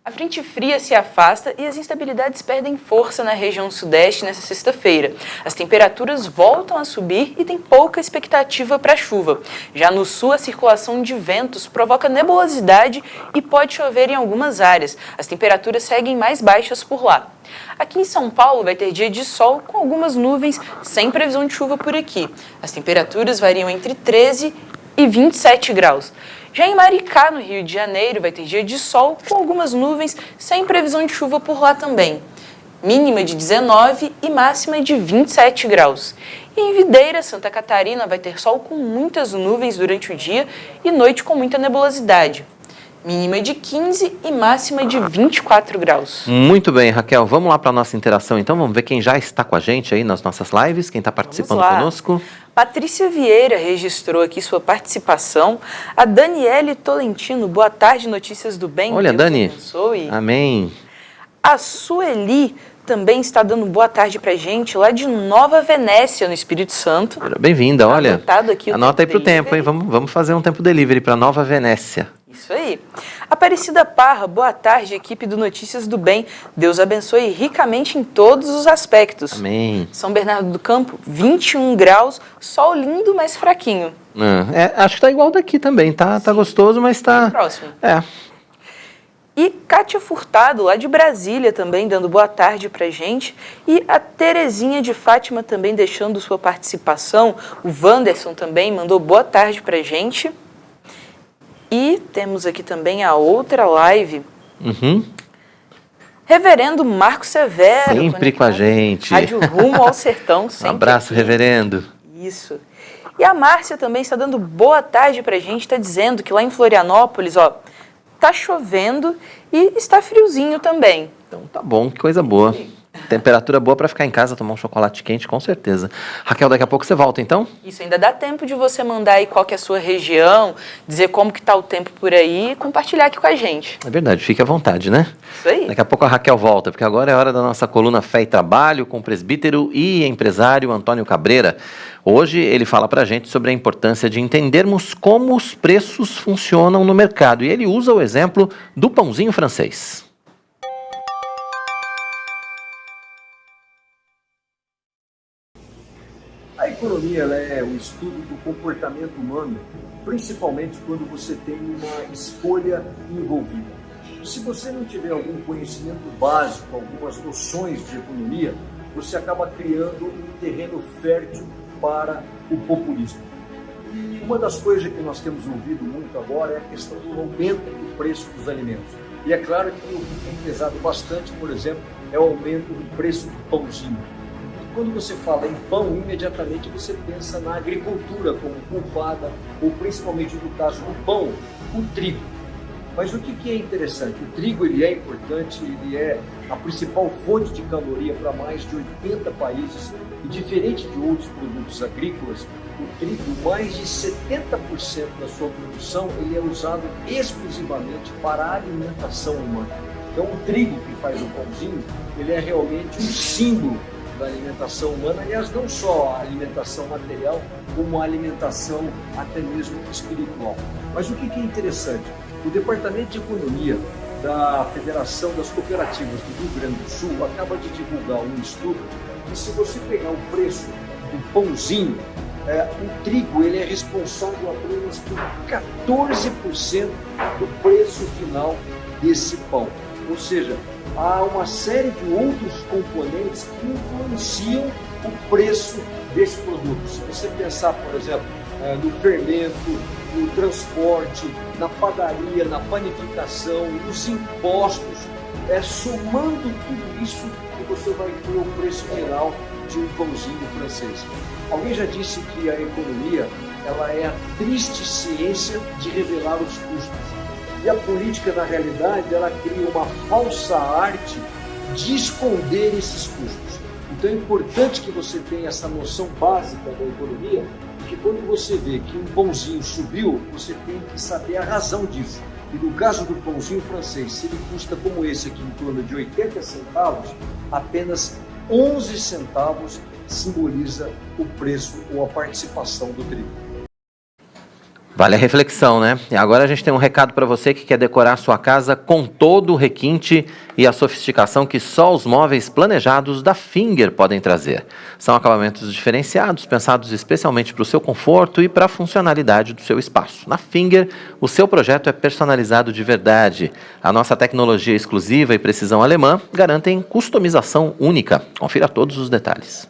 Speaker 9: A frente fria se afasta e as instabilidades perdem força na região sudeste nesta sexta-feira. As temperaturas voltam a subir e tem pouca expectativa para chuva. Já no sul, a circulação de ventos provoca nebulosidade e pode chover em algumas áreas. As temperaturas seguem mais baixas por lá. Aqui em São Paulo vai ter dia de sol com algumas nuvens, sem previsão de chuva por aqui. As temperaturas variam entre 13 e 27 graus. Já em Maricá, no Rio de Janeiro, vai ter dia de sol com algumas nuvens, sem previsão de chuva por lá também. Mínima de 19 e máxima de 27 graus. E em Videira, Santa Catarina, vai ter sol com muitas nuvens durante o dia e noite com muita nebulosidade. Mínima de 15 e máxima de 24 graus.
Speaker 4: Muito bem, Raquel. Vamos lá para a nossa interação, então. Vamos ver quem já está com a gente aí nas nossas lives, quem está participando conosco.
Speaker 9: Patrícia Vieira registrou aqui sua participação. A Daniele Tolentino, boa tarde, Notícias do Bem.
Speaker 4: Olha,
Speaker 9: Deus
Speaker 4: Dani.
Speaker 9: Abençoe.
Speaker 4: Amém.
Speaker 9: A Sueli também está dando boa tarde pra gente, lá de Nova Venécia, no Espírito Santo.
Speaker 4: Bem-vinda, olha.
Speaker 9: Aqui
Speaker 4: anota aí pro tempo, hein? Vamos fazer um tempo delivery para Nova Venécia.
Speaker 9: Isso aí. Aparecida Parra, boa tarde, equipe do Notícias do Bem. Deus abençoe ricamente em todos os aspectos.
Speaker 4: Amém.
Speaker 9: São Bernardo do Campo, 21 graus, sol lindo, mas fraquinho.
Speaker 4: Acho que tá igual daqui também, tá gostoso, mas tá...
Speaker 9: Bem próximo.
Speaker 10: E Kátia Furtado, lá de Brasília, também dando boa tarde pra gente. E a Terezinha de Fátima também deixando sua participação. O Wanderson também mandou boa tarde pra gente. E temos aqui também a outra live. Reverendo Marco Severo.
Speaker 4: Sempre com a gente.
Speaker 10: Rádio Rumo ao Sertão.
Speaker 4: Um abraço, aqui. Reverendo.
Speaker 10: Isso. E a Márcia também está dando boa tarde pra gente. Está dizendo que lá em Florianópolis, ó, tá chovendo e está friozinho também.
Speaker 4: Então tá bom, que coisa boa. Temperatura boa para ficar em casa, tomar um chocolate quente, com certeza. Raquel, daqui a pouco você volta, então?
Speaker 10: Isso, ainda dá tempo de você mandar aí qual que é a sua região, dizer como que tá o tempo por aí e compartilhar aqui com a gente.
Speaker 4: É verdade, fique à vontade, né?
Speaker 10: Isso aí.
Speaker 4: Daqui a pouco a Raquel volta, porque agora é hora da nossa coluna Fé e Trabalho com o presbítero e empresário Antônio Cabreira. Hoje ele fala pra gente sobre a importância de entendermos como os preços funcionam no mercado. E ele usa o exemplo do pãozinho francês.
Speaker 11: A economia ela é o estudo do comportamento humano, principalmente quando você tem uma escolha envolvida. Se você não tiver algum conhecimento básico, algumas noções de economia, você acaba criando um terreno fértil para o populismo. E uma das coisas que nós temos ouvido muito agora é a questão do aumento do preço dos alimentos. E é claro que o que tem pesado bastante, por exemplo, é o aumento do preço do pãozinho. Quando você fala em pão, imediatamente você pensa na agricultura como culpada, ou principalmente no caso do pão, o trigo. Mas o que é interessante? O trigo ele é importante, ele é a principal fonte de caloria para mais de 80 países e diferente de outros produtos agrícolas, o trigo, mais de 70% da sua produção, ele é usado exclusivamente para a alimentação humana. Então o trigo que faz o pãozinho, ele é realmente um símbolo da alimentação humana, aliás, não só a alimentação material, como a alimentação até mesmo espiritual. Mas o que é interessante? O Departamento de Economia da Federação das Cooperativas do Rio Grande do Sul acaba de divulgar um estudo que, se você pegar o preço do pãozinho, o trigo ele é responsável apenas por 14% do preço final desse pão. Ou seja, há uma série de outros componentes que influenciam o preço desse produto. Se você pensar, por exemplo, no fermento, no transporte, na padaria, na panificação, nos impostos, somando tudo isso que você vai ter o preço final de um pãozinho francês. Alguém já disse que a economia ela é a triste ciência de revelar os custos. E a política, na realidade, ela cria uma falsa arte de esconder esses custos. Então é importante que você tenha essa noção básica da economia, porque quando você vê que um pãozinho subiu, você tem que saber a razão disso. E no caso do pãozinho francês, se ele custa como esse aqui, em torno de 80 centavos, apenas 11 centavos simboliza o preço ou a participação do trigo.
Speaker 4: Vale a reflexão, né? E agora a gente tem um recado para você que quer decorar sua casa com todo o requinte e a sofisticação que só os móveis planejados da Finger podem trazer. São acabamentos diferenciados, pensados especialmente para o seu conforto e para a funcionalidade do seu espaço. Na Finger, o seu projeto é personalizado de verdade. A nossa tecnologia exclusiva e precisão alemã garantem customização única. Confira todos os detalhes.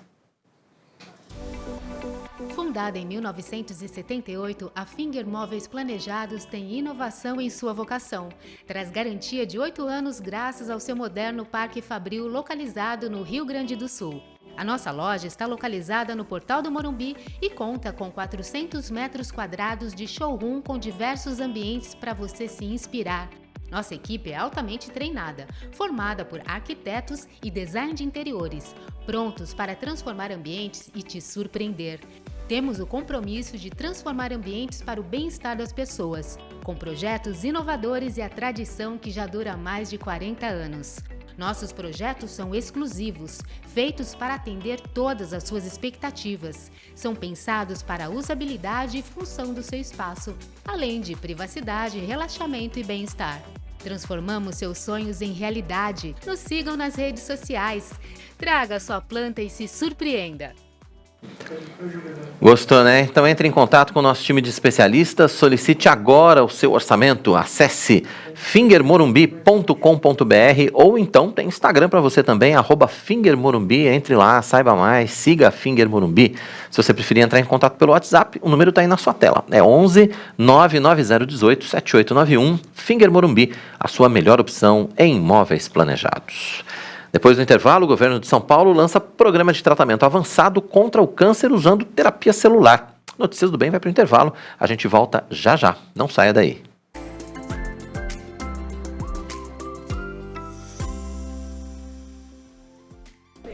Speaker 12: Fundada em 1978, a Finger Móveis Planejados tem inovação em sua vocação. Traz garantia de 8 anos graças ao seu moderno Parque Fabril localizado no Rio Grande do Sul. A nossa loja está localizada no Portal do Morumbi e conta com 400 metros quadrados de showroom com diversos ambientes para você se inspirar. Nossa equipe é altamente treinada, formada por arquitetos e design de interiores, prontos para transformar ambientes e te surpreender. Temos o compromisso de transformar ambientes para o bem-estar das pessoas, com projetos inovadores e a tradição que já dura mais de 40 anos. Nossos projetos são exclusivos, feitos para atender todas as suas expectativas. São pensados para a usabilidade e função do seu espaço, além de privacidade, relaxamento e bem-estar. Transformamos seus sonhos em realidade. Nos sigam nas redes sociais. Traga sua planta e se surpreenda.
Speaker 4: Gostou, né? Então entre em contato com o nosso time de especialistas, solicite agora o seu orçamento, acesse fingermorumbi.com.br ou então tem Instagram para você também, @fingermorumbi, entre lá, saiba mais, siga a Finger Morumbi. Se você preferir entrar em contato pelo WhatsApp, o número está aí na sua tela, é 11 99018 7891, Finger Morumbi, a sua melhor opção em imóveis planejados. Depois do intervalo, o governo de São Paulo lança programa de tratamento avançado contra o câncer usando terapia celular. Notícias do Bem vai para o intervalo. A gente volta já já. Não saia daí.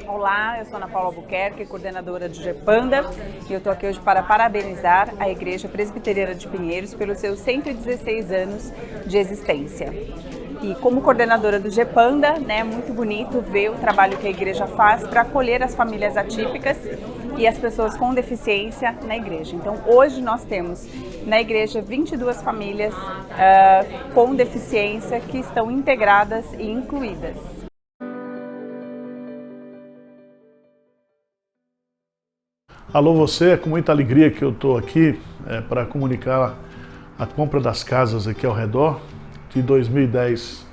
Speaker 13: Olá, eu sou Ana Paula Albuquerque, coordenadora do GEPANDA, e eu estou aqui hoje para parabenizar a Igreja Presbiteriana de Pinheiros pelos seus 116 anos de existência. E como coordenadora do GEPANDA, é muito bonito ver o trabalho que a igreja faz para acolher as famílias atípicas e as pessoas com deficiência na igreja. Então hoje nós temos na igreja 22 famílias com deficiência que estão integradas e incluídas.
Speaker 14: Alô você, é com muita alegria que eu estou aqui para comunicar a compra das casas aqui ao redor. De 2010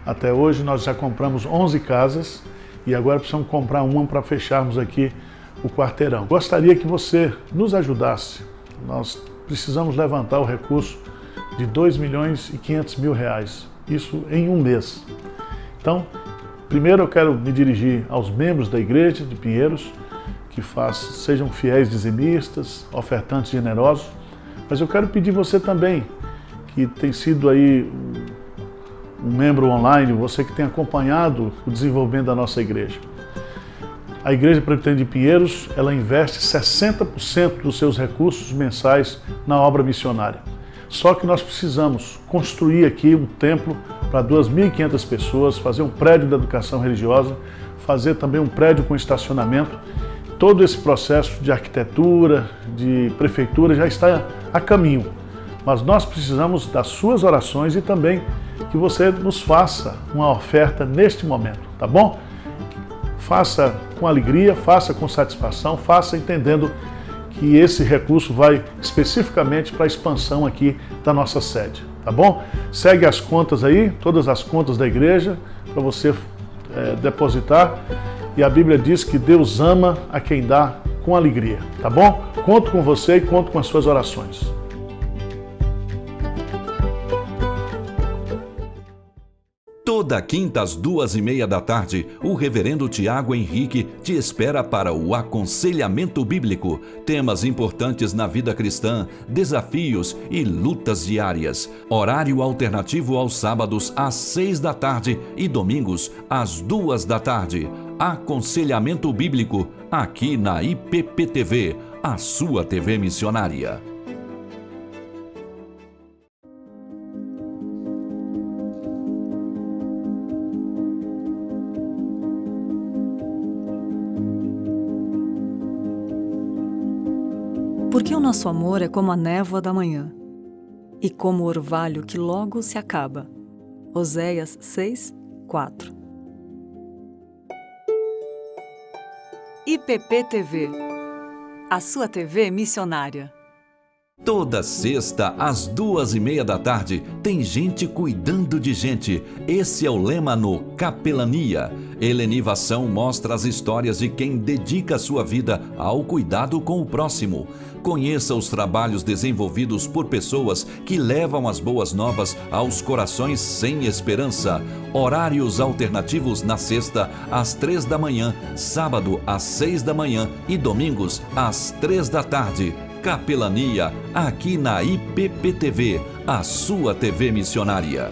Speaker 14: até hoje nós já compramos 11 casas e agora precisamos comprar uma para fecharmos aqui o quarteirão. Gostaria que você nos ajudasse. Nós precisamos levantar o recurso de R$2.500.000, isso em um mês. Então, primeiro eu quero me dirigir aos membros da Igreja de Pinheiros, que sejam fiéis dizimistas, ofertantes generosos, mas eu quero pedir você também, que tem sido aí um membro online, você que tem acompanhado o desenvolvimento da nossa igreja. A Igreja Presbiteriana de Pinheiros, ela investe 60% dos seus recursos mensais na obra missionária. Só que nós precisamos construir aqui um templo para 2.500 pessoas, fazer um prédio de educação religiosa, fazer também um prédio com estacionamento. Todo esse processo de arquitetura, de prefeitura já está a caminho. Mas nós precisamos das suas orações e também que você nos faça uma oferta neste momento, tá bom? Faça com alegria, faça com satisfação, faça entendendo que esse recurso vai especificamente para a expansão aqui da nossa sede, tá bom? Segue as contas aí, todas as contas da igreja, para você depositar. E a Bíblia diz que Deus ama a quem dá com alegria, tá bom? Conto com você e conto com as suas orações.
Speaker 1: Toda quinta às 2:30 da tarde, o reverendo Tiago Henrique te espera para o aconselhamento bíblico, temas importantes na vida cristã, desafios e lutas diárias. Horário alternativo aos sábados às 6 da tarde e domingos às 2 da tarde. Aconselhamento bíblico, aqui na IPPTV, a sua TV missionária.
Speaker 15: Porque o nosso amor é como a névoa da manhã, e como o orvalho que logo se acaba. Oséias 6:4. IPPTV, a sua TV missionária.
Speaker 1: Toda sexta, às 2:30 da tarde, tem gente cuidando de gente. Esse é o lema no Capelania. Helenivação mostra as histórias de quem dedica sua vida ao cuidado com o próximo. Conheça os trabalhos desenvolvidos por pessoas que levam as boas novas aos corações sem esperança. Horários alternativos na sexta, às 3 da manhã, sábado, às 6 da manhã e domingos, às 3 da tarde. Capelania, aqui na IPPTV, a sua TV missionária.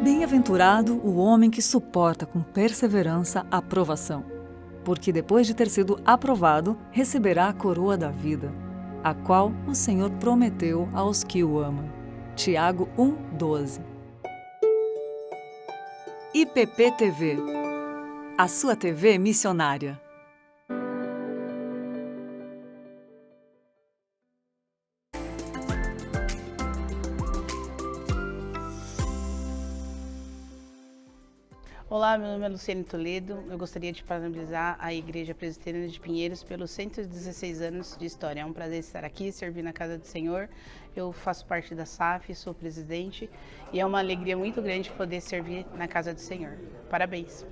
Speaker 15: Bem-aventurado o homem que suporta com perseverança a provação, porque depois de ter sido aprovado, receberá a coroa da vida, a qual o Senhor prometeu aos que o amam. Tiago 1:12. IPPTV, a sua TV missionária.
Speaker 16: Olá, meu nome é Luciane Toledo. Eu gostaria de parabenizar a Igreja Presbiteriana de Pinheiros pelos 116 anos de história. É um prazer estar aqui, servir na Casa do Senhor. Eu faço parte da SAF, sou presidente e é uma alegria muito grande poder servir na Casa do Senhor. Parabéns!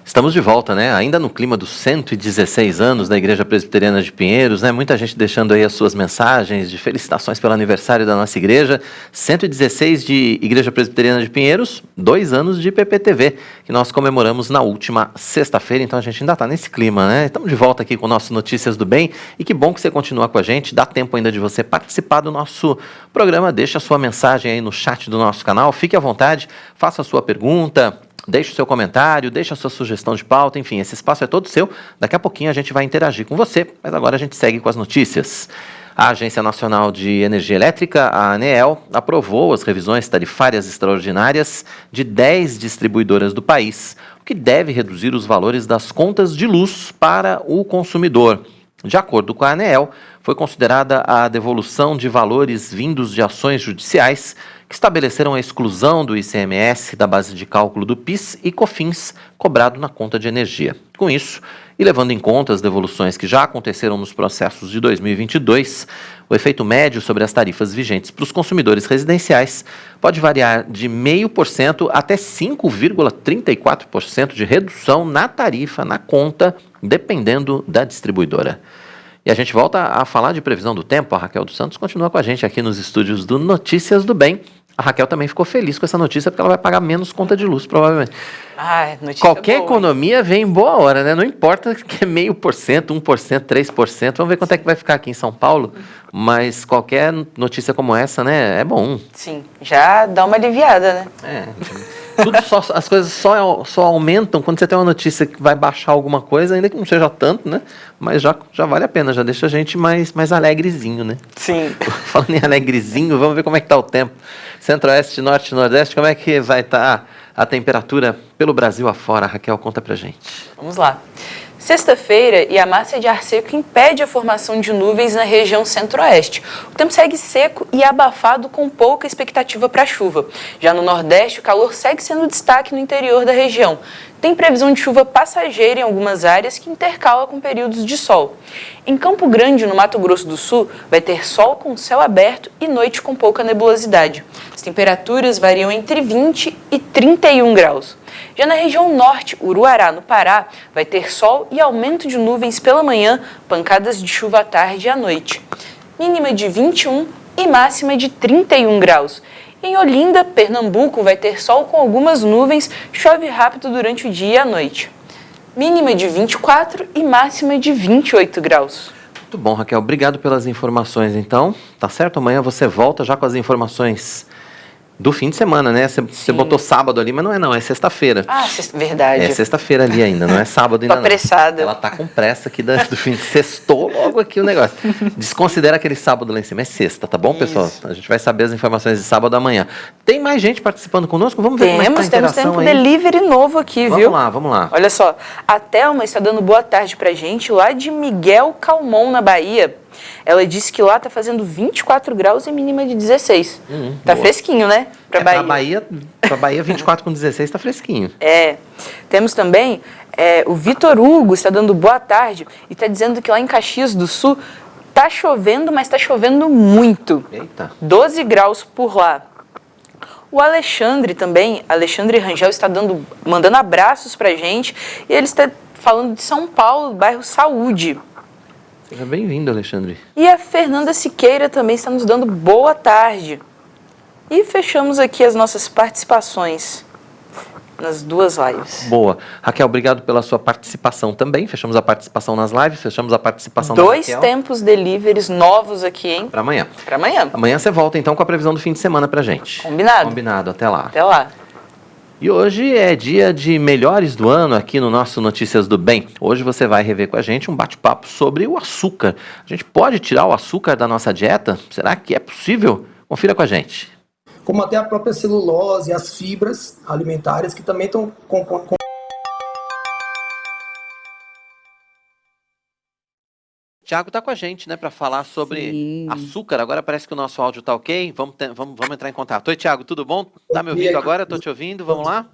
Speaker 4: Estamos de volta, né? Ainda no clima dos 116 anos da Igreja Presbiteriana de Pinheiros, né? Muita gente deixando aí as suas mensagens de felicitações pelo aniversário da nossa igreja. 116 de Igreja Presbiteriana de Pinheiros, 2 anos de PPTV, que nós comemoramos na última sexta-feira, então a gente ainda está nesse clima, né? Estamos de volta aqui com o nosso Notícias do Bem e que bom que você continua com a gente, dá tempo ainda de você participar do nosso programa, deixa a sua mensagem aí no chat do nosso canal, fique à vontade, faça a sua pergunta, deixe o seu comentário, deixe a sua sugestão de pauta, enfim, esse espaço é todo seu. Daqui a pouquinho a gente vai interagir com você, mas agora a gente segue com as notícias. A Agência Nacional de Energia Elétrica, a ANEEL, aprovou as revisões tarifárias extraordinárias de 10 distribuidoras do país, o que deve reduzir os valores das contas de luz para o consumidor. De acordo com a ANEEL, foi considerada a devolução de valores vindos de ações judiciais que estabeleceram a exclusão do ICMS da base de cálculo do PIS e COFINS cobrado na conta de energia. Com isso, e levando em conta as devoluções que já aconteceram nos processos de 2022, o efeito médio sobre as tarifas vigentes para os consumidores residenciais pode variar de 0,5% até 5,34% de redução na tarifa, na conta, dependendo da distribuidora. E a gente volta a falar de previsão do tempo. A Raquel dos Santos continua com a gente aqui nos estúdios do Notícias do Bem. A Raquel também ficou feliz com essa notícia porque ela vai pagar menos conta de luz, provavelmente. Qualquer boa, economia vem em boa hora, né? Não importa que é 0,5%, 1%, 3%. Vamos ver quanto é que vai ficar aqui em São Paulo. Mas qualquer notícia como essa, né, é bom.
Speaker 10: Sim, já dá uma aliviada, né?
Speaker 4: As coisas só aumentam quando você tem uma notícia que vai baixar alguma coisa, ainda que não seja tanto, né? Mas já vale a pena, já deixa a gente mais alegrezinho, né?
Speaker 10: Sim.
Speaker 4: Falando em alegrezinho, vamos ver como é que tá o tempo. Centro-Oeste, Norte e Nordeste, como é que vai estar a temperatura pelo Brasil afora? Raquel, conta pra gente.
Speaker 10: Vamos lá. Sexta-feira e a massa de ar seco impede a formação de nuvens na região centro-oeste. O tempo segue seco e abafado com pouca expectativa para chuva. Já no Nordeste, o calor segue sendo destaque no interior da região. Tem previsão de chuva passageira em algumas áreas que intercala com períodos de sol. Em Campo Grande, no Mato Grosso do Sul, vai ter sol com céu aberto e noite com pouca nebulosidade. As temperaturas variam entre 20 e 31 graus. Já na região norte, Uruará, no Pará, vai ter sol e aumento de nuvens pela manhã, pancadas de chuva à tarde e à noite. Mínima de 21 e máxima de 31 graus. Em Olinda, Pernambuco, vai ter sol com algumas nuvens, chove rápido durante o dia e a noite. Mínima de 24 e máxima de 28 graus.
Speaker 4: Muito bom, Raquel. Obrigado pelas informações, então. Tá certo? Amanhã você volta já com as informações do fim de semana, né? Você botou sábado ali, mas não é sexta-feira.
Speaker 10: Verdade.
Speaker 4: É sexta-feira ali ainda, não é sábado ainda.
Speaker 10: Tô apressada.
Speaker 4: Ela tá com pressa aqui do fim de sextou logo aqui o negócio. Desconsidera aquele sábado lá em cima, é sexta, tá bom, pessoal? A gente vai saber as informações de sábado amanhã. Tem mais gente participando conosco? Vamos ver como é que tá a interação
Speaker 10: tempo
Speaker 4: aí.
Speaker 10: Delivery novo aqui, viu?
Speaker 4: Vamos lá.
Speaker 10: Olha só, a Thelma está dando boa tarde pra gente lá de Miguel Calmon, na Bahia. Ela disse que lá tá fazendo 24 graus e mínima de 16. Tá boa. Fresquinho, né? Pra Bahia.
Speaker 4: Pra Bahia, 24 com 16 tá fresquinho.
Speaker 10: Temos também o Vitor Hugo está dando boa tarde e tá dizendo que lá em Caxias do Sul tá chovendo, mas tá chovendo muito.
Speaker 4: Eita.
Speaker 10: 12 graus por lá. O Alexandre também, Alexandre Rangel, está mandando abraços pra gente e ele está falando de São Paulo, bairro Saúde.
Speaker 4: Seja bem-vindo, Alexandre.
Speaker 10: E a Fernanda Siqueira também está nos dando boa tarde. E fechamos aqui as nossas participações nas duas lives.
Speaker 4: Boa. Raquel, obrigado pela sua participação também. Fechamos a participação nas lives, fechamos a participação da Raquel.
Speaker 10: 2 tempos deliveries novos aqui, hein?
Speaker 4: Para amanhã.
Speaker 10: Para amanhã.
Speaker 4: Amanhã você volta, então, com a previsão do fim de semana pra gente.
Speaker 10: Combinado.
Speaker 4: Até lá.
Speaker 10: Até lá.
Speaker 4: E hoje é dia de melhores do ano aqui no nosso Notícias do Bem. Hoje você vai rever com a gente um bate-papo sobre o açúcar. A gente pode tirar o açúcar da nossa dieta? Será que é possível? Confira com a gente.
Speaker 17: Como até a própria celulose e as fibras alimentares que também estão
Speaker 4: Tiago está com a gente, né, para falar sobre açúcar. Agora parece que o nosso áudio está ok. Vamos entrar em contato. Oi, Tiago, tudo bom? Tá me ouvindo agora? Estou te ouvindo. Vamos lá?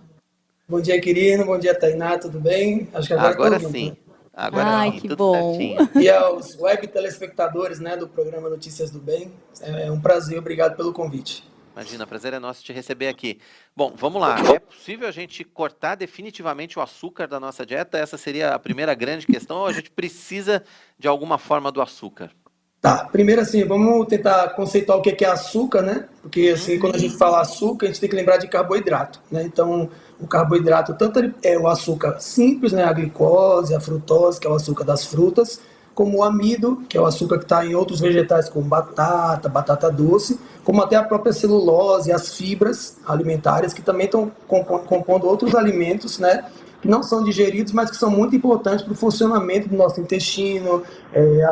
Speaker 17: Bom dia, querido. Bom dia, Tainá. Tudo bem? Acho que agora
Speaker 4: sim.
Speaker 2: Ai, que tudo bom.
Speaker 4: Certinho.
Speaker 17: E aos web telespectadores, né, do programa Notícias do Bem, é um prazer. Obrigado pelo convite.
Speaker 4: Imagina, prazer é nosso te receber aqui. Bom, vamos lá. É possível a gente cortar definitivamente o açúcar da nossa dieta? Essa seria a primeira grande questão, ou a gente precisa, de alguma forma, do açúcar?
Speaker 17: Tá, primeiro assim, vamos tentar conceituar o que é açúcar, né? Porque assim, quando a gente fala açúcar, a gente tem que lembrar de carboidrato, né? Então, o carboidrato, tanto é o açúcar simples, né? A glicose, a frutose, que é o açúcar das frutas, como o amido, que é o açúcar que está em outros vegetais, como batata doce, como até a própria celulose, as fibras alimentares, que também estão compondo outros alimentos, né, que não são digeridos, mas que são muito importantes para o funcionamento do nosso intestino,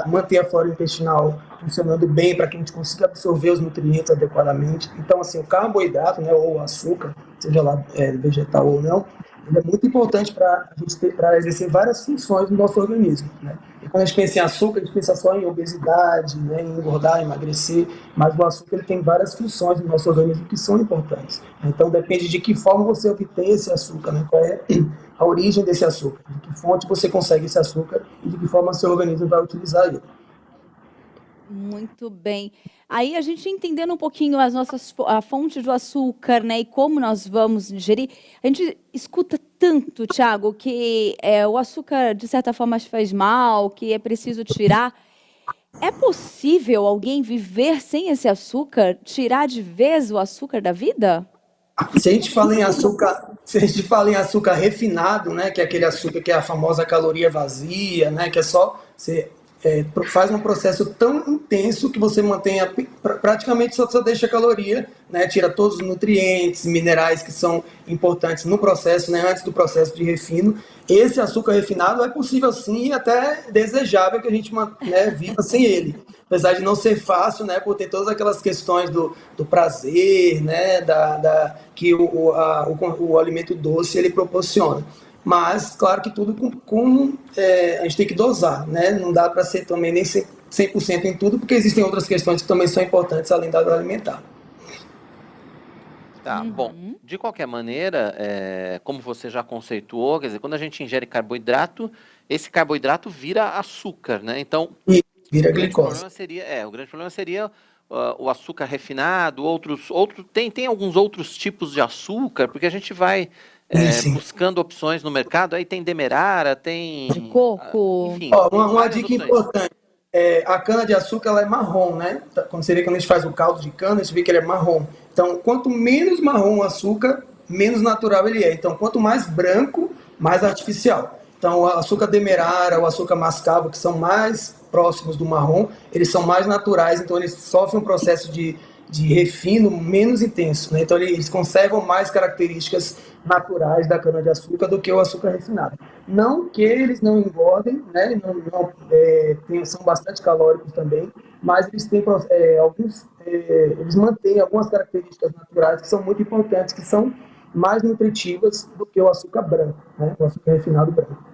Speaker 17: manter a flora intestinal funcionando bem, para que a gente consiga absorver os nutrientes adequadamente. Então, assim, o carboidrato, né, ou o açúcar, seja lá vegetal ou não, ele é muito importante para a gente para exercer várias funções no nosso organismo, né? E quando a gente pensa em açúcar, a gente pensa só em obesidade, né, em engordar, emagrecer, mas o açúcar ele tem várias funções no nosso organismo que são importantes. Então depende de que forma você obtém esse açúcar, né? Qual é a origem desse açúcar, de que fonte você consegue esse açúcar e de que forma seu organismo vai utilizar ele.
Speaker 2: Muito bem. Aí a gente entendendo um pouquinho a fonte do açúcar, né, e como nós vamos ingerir, a gente escuta tanto, Tiago, que o açúcar de certa forma faz mal, que é preciso tirar. É possível alguém viver sem esse açúcar, tirar de vez o açúcar da vida?
Speaker 17: Se a gente fala em açúcar refinado, né, que é aquele açúcar que é a famosa caloria vazia, né, que é só você faz um processo tão intenso que você mantém praticamente só deixa a caloria, né, tira todos os nutrientes, minerais que são importantes no processo, né, antes do processo de refino. Esse açúcar refinado é possível sim e até desejável que a gente, né, viva sem ele. Apesar de não ser fácil, né, por ter todas aquelas questões do prazer, né, que o alimento doce ele proporciona. Mas, claro que tudo a gente tem que dosar, né? Não dá para ser também nem 100% em tudo, porque existem outras questões que também são importantes além da alimentar.
Speaker 4: Tá, bom, de qualquer maneira, como você já conceituou, quer dizer, quando a gente ingere carboidrato, esse carboidrato vira açúcar, né? Então,
Speaker 17: vira glicose.
Speaker 4: O grande problema seria o açúcar refinado, tem alguns outros tipos de açúcar, porque a gente vai buscando opções no mercado, aí tem demerara, tem...
Speaker 2: De coco.
Speaker 17: Enfim, uma dica importante, a cana-de-açúcar ela é marrom, né? Quando a gente faz o caldo de cana, a gente vê que ele é marrom. Então, quanto menos marrom o açúcar, menos natural ele é. Então, quanto mais branco, mais artificial. Então, o açúcar demerara, o açúcar mascavo, que são mais próximos do marrom, eles são mais naturais, então eles sofrem um processo de refino menos intenso, né? Então eles conservam mais características naturais da cana-de-açúcar do que o açúcar refinado. Não que eles não engordem, né? São bastante calóricos também, mas eles têm eles mantêm algumas características naturais que são muito importantes, que são mais nutritivas do que o açúcar branco, né? O açúcar refinado branco.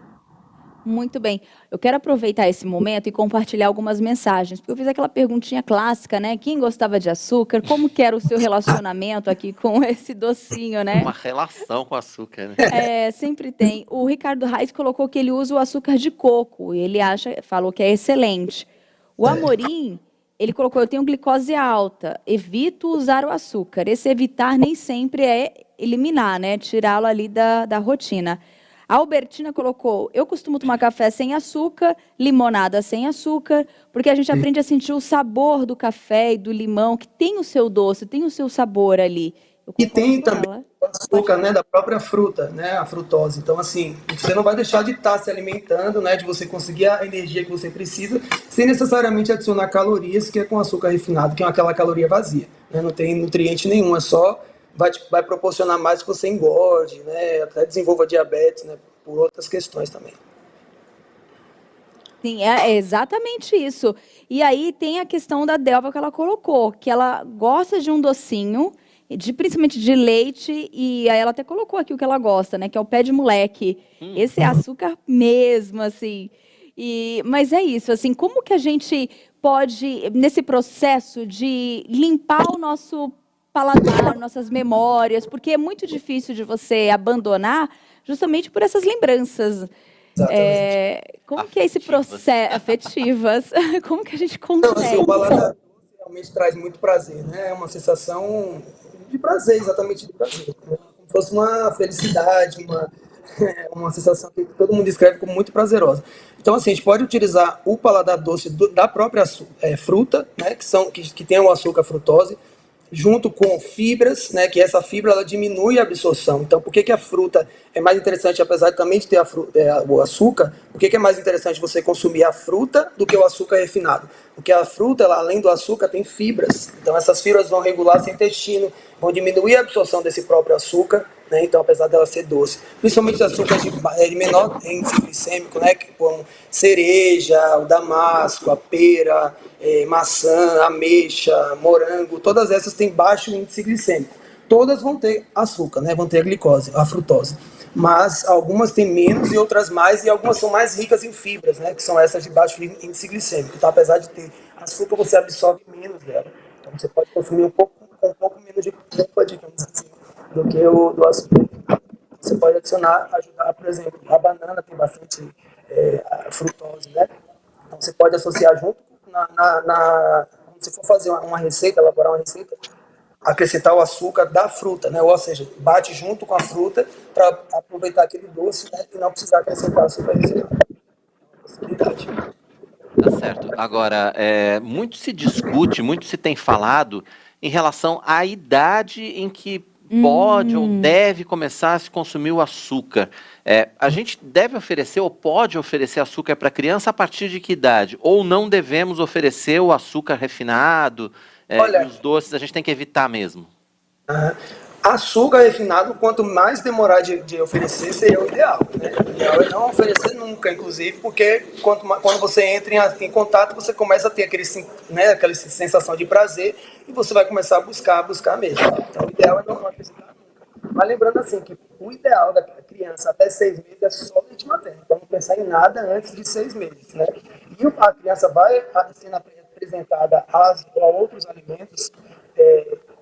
Speaker 2: Muito bem. Eu quero aproveitar esse momento e compartilhar algumas mensagens, porque eu fiz aquela perguntinha clássica, né? Quem gostava de açúcar? Como que era o seu relacionamento aqui com esse docinho, né?
Speaker 4: Uma relação com açúcar, né?
Speaker 2: Sempre tem. O Ricardo Reis colocou que ele usa o açúcar de coco. Ele falou que é excelente. O Amorim, ele colocou, eu tenho glicose alta, evito usar o açúcar. Esse evitar nem sempre é eliminar, né? Tirá-lo ali da rotina. A Albertina colocou, eu costumo tomar café sem açúcar, limonada sem açúcar, porque a gente aprende a sentir o sabor do café e do limão, que tem o seu doce, tem o seu sabor ali.
Speaker 17: E tem também o açúcar, né, da própria fruta, né, a frutose. Então, assim, você não vai deixar de estar se alimentando, né, de você conseguir a energia que você precisa, sem necessariamente adicionar calorias, que é com açúcar refinado, que é aquela caloria vazia, né, não tem nutriente nenhum, é só... Vai proporcionar mais que você engorde, né? Até desenvolva diabetes, né? Por outras questões também.
Speaker 2: Sim, é exatamente isso. E aí tem a questão da Delva que ela colocou, que ela gosta de um docinho, principalmente de leite, e aí ela até colocou aqui o que ela gosta, né? Que é o pé de moleque. Esse é açúcar mesmo, assim. Mas é isso, assim, como que a gente pode, nesse processo de limpar o nosso paladar, nossas memórias, porque é muito difícil de você abandonar justamente por essas lembranças. Como que é esse processo afetivas? Como que a gente consegue?
Speaker 17: Não, assim, o paladar realmente traz muito prazer, né? É uma sensação de prazer, exatamente de prazer, né? Como se fosse uma felicidade, uma sensação que todo mundo descreve como muito prazerosa. Então, assim, a gente pode utilizar o paladar doce da própria fruta, né? Que tem o açúcar frutose, junto com fibras, né, que essa fibra ela diminui a absorção. Então, por que a fruta é mais interessante, apesar de também de ter o açúcar, por que é mais interessante você consumir a fruta do que o açúcar refinado? Porque a fruta, ela, além do açúcar, tem fibras. Então, essas fibras vão regular seu intestino, vão diminuir a absorção desse próprio açúcar, né? Então, apesar dela ser doce. Principalmente os açúcares de menor índice glicêmico, né, como cereja, o damasco, a pera, maçã, ameixa, morango, todas essas têm baixo índice glicêmico. Todas vão ter açúcar, né? Vão ter a glicose, a frutose. Mas algumas têm menos e outras mais, e algumas são mais ricas em fibras, né? Que são essas de baixo índice glicêmico. Então, apesar de ter açúcar, você absorve menos dela. Então, você pode consumir com um pouco menos de culpa, digamos assim, do que o do açúcar. Você pode ajudar, por exemplo, a banana tem bastante frutose, né? Então, você pode associar junto quando você for fazer uma receita, elaborar uma receita, acrescentar o açúcar da fruta, né? Ou seja, bate junto com a fruta para aproveitar aquele doce, né? E não precisar acrescentar açúcar refinado.
Speaker 4: Tá certo. Agora, muito se discute, muito se tem falado em relação à idade em que pode ou deve começar a se consumir o açúcar. A gente deve oferecer ou pode oferecer açúcar para criança a partir de que idade? Ou não devemos oferecer o açúcar refinado? E os doces a gente tem que evitar mesmo?
Speaker 17: Açúcar refinado, quanto mais demorar de oferecer, seria o ideal, né? O ideal é não oferecer nunca, inclusive, porque quando você entra em contato, você começa a ter aquela sensação de prazer e você vai começar a buscar mesmo. Então, o ideal é não acrescentar nunca. Mas lembrando assim, que o ideal da criança até 6 meses é só leite materno. Então, não pensar em nada antes de 6 meses, né? E a criança vai sendo apresentada a outros alimentos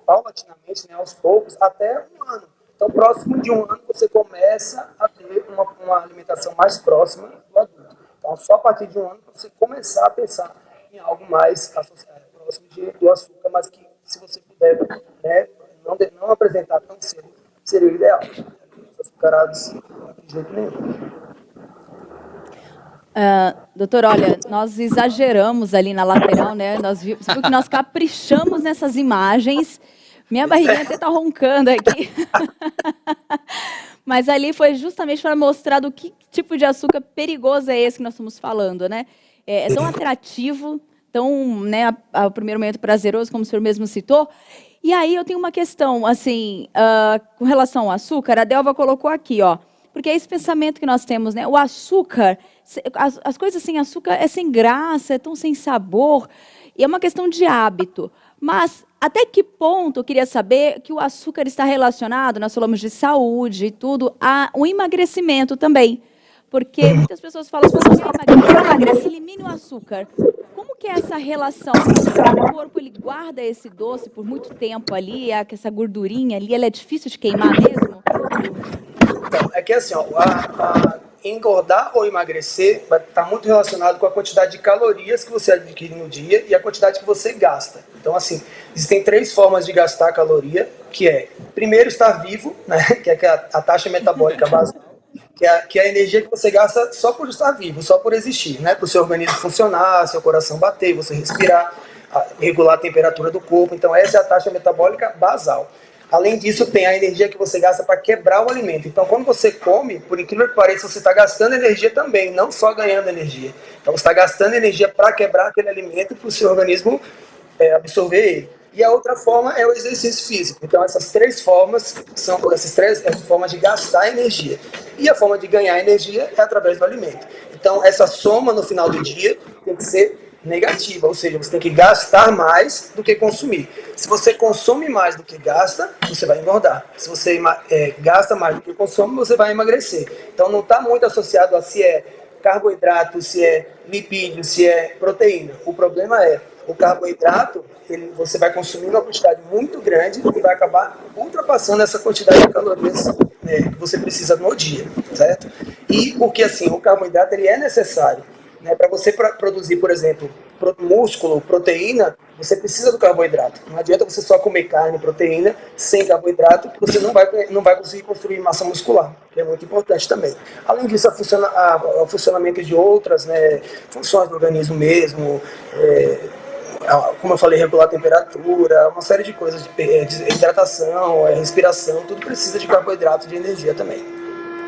Speaker 17: paulatinamente, né, aos poucos, até 1 ano. Então, próximo de 1 ano, você começa a ter uma alimentação mais próxima do adulto. Então, só a partir de 1 ano, você começar a pensar em algo mais próximo do açúcar, mas que, se você puder, né, não apresentar tão cedo, seria o ideal. Açucarados, de jeito nenhum.
Speaker 2: Doutor, olha, nós exageramos ali na lateral, né? Você viu que nós caprichamos nessas imagens. Minha barriguinha até tá roncando aqui. Mas ali foi justamente para mostrar do que tipo de açúcar perigoso é esse que nós estamos falando, né? É tão atrativo, tão, né, ao primeiro momento prazeroso, como o senhor mesmo citou. E aí eu tenho uma questão, assim, com relação ao açúcar, a Delva colocou aqui, ó. Porque é esse pensamento que nós temos, né? O açúcar, as coisas sem açúcar é sem graça, é tão sem sabor, e é uma questão de hábito. Mas até que ponto, eu queria saber, que o açúcar está relacionado, nós falamos de saúde e tudo, a um emagrecimento também. Porque muitas pessoas falam, se você emagrece, elimine o açúcar. Como que é essa relação? O corpo ele guarda esse doce por muito tempo ali, essa gordurinha ali, ela é difícil de queimar mesmo?
Speaker 17: Então, é que assim, ó, engordar ou emagrecer vai estar muito relacionado com a quantidade de calorias que você adquire no dia e a quantidade que você gasta. Então, assim, existem 3 formas de gastar caloria, que é, primeiro, estar vivo, né, que é a taxa metabólica basal, que é a energia que você gasta só por estar vivo, só por existir, né, para o seu organismo funcionar, seu coração bater, você respirar, regular a temperatura do corpo. Então, essa é a taxa metabólica basal. Além disso, tem a energia que você gasta para quebrar o alimento. Então, quando você come, por incrível que pareça, você está gastando energia também, não só ganhando energia. Então, você está gastando energia para quebrar aquele alimento para o seu organismo absorver ele. E a outra forma é o exercício físico. Então, essas 3 formas são essas 3 formas de gastar energia. E a forma de ganhar energia é através do alimento. Então, essa soma no final do dia tem que ser negativa, ou seja, você tem que gastar mais do que consumir. Se você consome mais do que gasta, você vai engordar. Se você gasta mais do que consome, você vai emagrecer. Então não está muito associado a se é carboidrato, se é lipídio, se é proteína. O problema é, o carboidrato, você vai consumir uma quantidade muito grande e vai acabar ultrapassando essa quantidade de calorias que você precisa no dia, certo? E porque, assim, o carboidrato ele é necessário. Para você produzir, por exemplo, músculo, proteína, você precisa do carboidrato. Não adianta você só comer carne, proteína, sem carboidrato, que você não vai conseguir construir massa muscular, que é muito importante também. Além disso, o funcionamento de outras funções do organismo mesmo, como eu falei, regular a temperatura, uma série de coisas, de hidratação, respiração, tudo precisa de carboidrato, de energia também.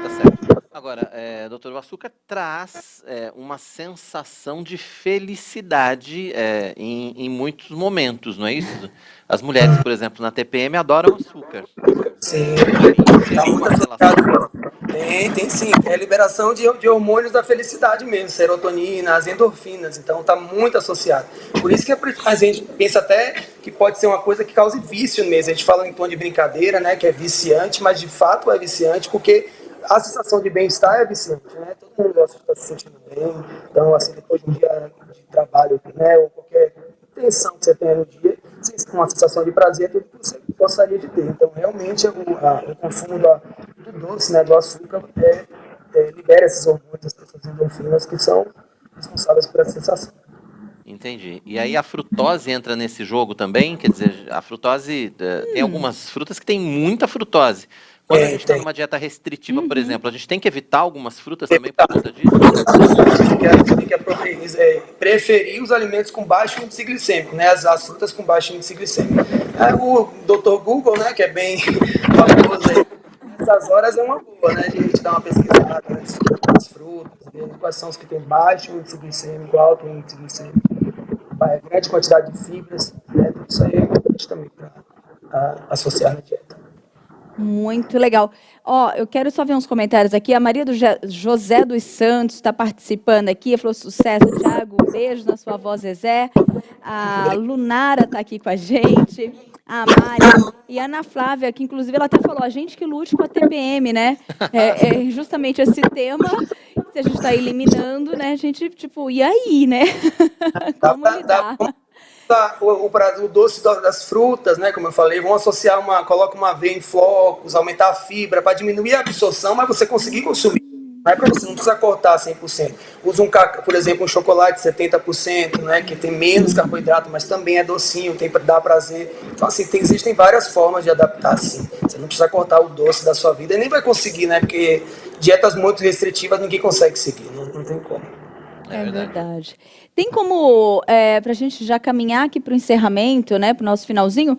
Speaker 4: Tá certo. Agora, doutor, o açúcar traz uma sensação de felicidade em muitos momentos, não é isso? As mulheres, por exemplo, na TPM adoram açúcar.
Speaker 17: Sim. Tem sim. É a liberação de hormônios da felicidade mesmo, serotonina, as endorfinas, então está muito associado. Por isso que a gente pensa até que pode ser uma coisa que cause vício mesmo. A gente fala em tom de brincadeira, né, que é viciante, mas de fato é viciante, porque a sensação de bem-estar é viciante, né? Todo mundo gosta de estar se sentindo bem. Então, assim, depois de um dia de trabalho, né, ou qualquer tensão que você tenha no dia, uma sensação de prazer é tudo que você gostaria de ter. Então, realmente, o consumo do doce, né, do açúcar, libera esses hormônios, essas endorfinas que são responsáveis por essa sensação.
Speaker 4: Entendi. E aí a frutose entra nesse jogo também? Quer dizer, a frutose, tem algumas frutas que tem muita frutose. Quando a gente está numa dieta restritiva, por exemplo, a gente tem que evitar algumas frutas também por conta disso?
Speaker 17: Você tem que preferir os alimentos com baixo índice glicêmico, né? As frutas com baixo índice glicêmico. O Dr. Google, né, que é bem famoso aí, nessas horas é uma boa, né? A gente dá uma pesquisada antes das frutas, ver quais são os que têm baixo índice glicêmico, alto índice glicêmico, grande quantidade de fibras, né? Tudo isso aí é importante também para associar na dieta.
Speaker 2: Muito legal. Eu quero só ver uns comentários aqui. A Maria do José dos Santos está participando aqui. Falou sucesso, Thiago. Um beijo na sua voz, Zezé. A Lunara está aqui com a gente. A Mari e a Ana Flávia, que inclusive ela até falou, a gente que lute com a TPM, né? É justamente esse tema, se a gente está eliminando, né? A gente, e aí, né? Como lidar?
Speaker 17: O doce das frutas, né, como eu falei, vão associar coloca uma aveia em flocos, aumentar a fibra para diminuir a absorção, mas você conseguir consumir. Não é para você, não precisa cortar 100%. Usa por exemplo, um chocolate 70%, né, que tem menos carboidrato, mas também é docinho, dá prazer. Então, assim, existem várias formas de adaptar, assim. Você não precisa cortar o doce da sua vida, e nem vai conseguir, né, porque dietas muito restritivas ninguém consegue seguir, não tem como.
Speaker 2: É verdade. Tem como, para a gente já caminhar aqui para o encerramento, né, para o nosso finalzinho,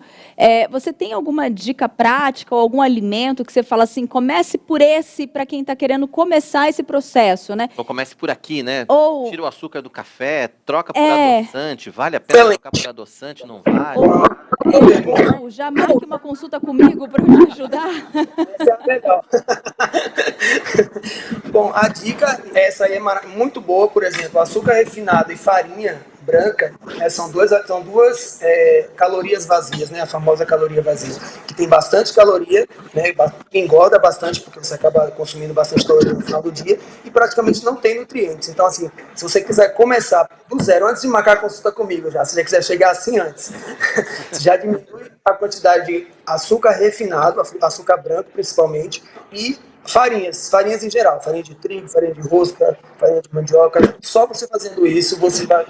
Speaker 2: você tem alguma dica prática ou algum alimento que você fala assim, comece por esse, para quem está querendo começar esse processo, né?
Speaker 4: Ou comece por aqui, né?
Speaker 2: Ou
Speaker 4: tira o açúcar do café, troca por adoçante, vale a pena trocar por adoçante, não vale?
Speaker 2: Ou já marque uma consulta comigo para me ajudar.
Speaker 17: Isso é legal. Bom, a dica, essa aí é muito boa, por exemplo, açúcar refinado e farinha branca, são duas calorias vazias, né, a famosa caloria vazia, que tem bastante caloria, né, que engorda bastante, porque você acaba consumindo bastante caloria no final do dia, e praticamente não tem nutrientes. Então, assim, se você quiser começar do zero, antes de marcar a consulta comigo, se você quiser chegar assim antes, você já diminui a quantidade de açúcar refinado, açúcar branco principalmente, e farinhas em geral, farinha de trigo, farinha de rosca, farinha de mandioca. Só você fazendo isso, você vai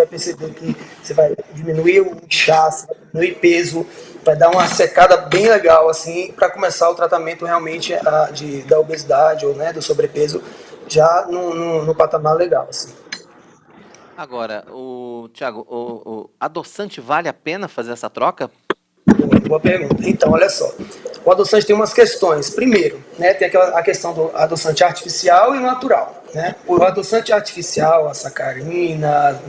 Speaker 17: perceber que você vai diminuir o inchaço, vai diminuir peso, vai dar uma secada bem legal, assim, para começar o tratamento realmente da obesidade ou, né, do sobrepeso, já no patamar legal, assim.
Speaker 4: Agora, Thiago, o adoçante vale a pena fazer essa troca?
Speaker 17: Boa pergunta. Então, olha só. O adoçante tem umas questões. Primeiro, né, tem a questão do adoçante artificial e o natural. Né? O adoçante artificial, a sacarina,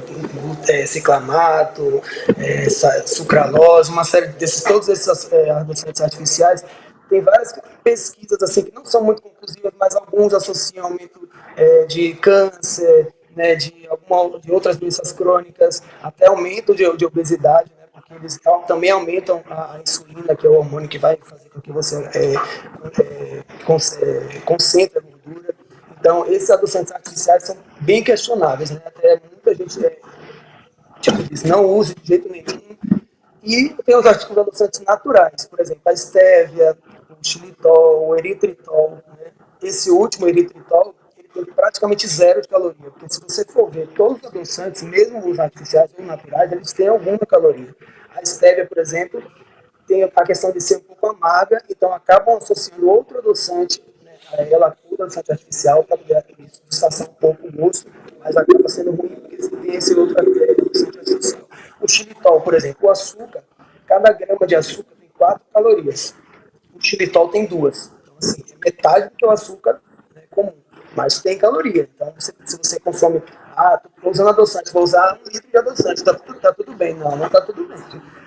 Speaker 17: ciclamato, sucralose, uma série todos esses adoçantes artificiais, tem várias pesquisas assim, que não são muito conclusivas, mas alguns associam aumento de câncer, né, de outras doenças crônicas, até aumento de obesidade, né, porque eles também aumentam a insulina, que é o hormônio que vai fazer com que você concentre a gordura. Então, esses adoçantes artificiais são bem questionáveis, né? Até muita gente diz, não use de jeito nenhum. E tem os adoçantes naturais, por exemplo, a estévia, o xilitol, o eritritol, né? Esse último, eritritol, ele tem praticamente 0 de caloria, porque se você for ver, todos os adoçantes, mesmo os artificiais ou naturais, eles têm alguma caloria. A estévia, por exemplo, tem a questão de ser um pouco amarga, então acabam associando outro adoçante, né, a ela, o adoçante artificial, para poder disfarçar um pouco o gosto, mas acaba sendo ruim porque tem esse outro adoçante artificial. O xilitol, por exemplo, o açúcar, cada grama de açúcar tem 4 calorias. O xilitol tem 2. Então, assim, é metade do que o açúcar, né, comum, mas tem caloria. Então, se você consome, estou usando adoçante, vou usar 1 litro de adoçante, tá tudo bem. Não está tudo bem.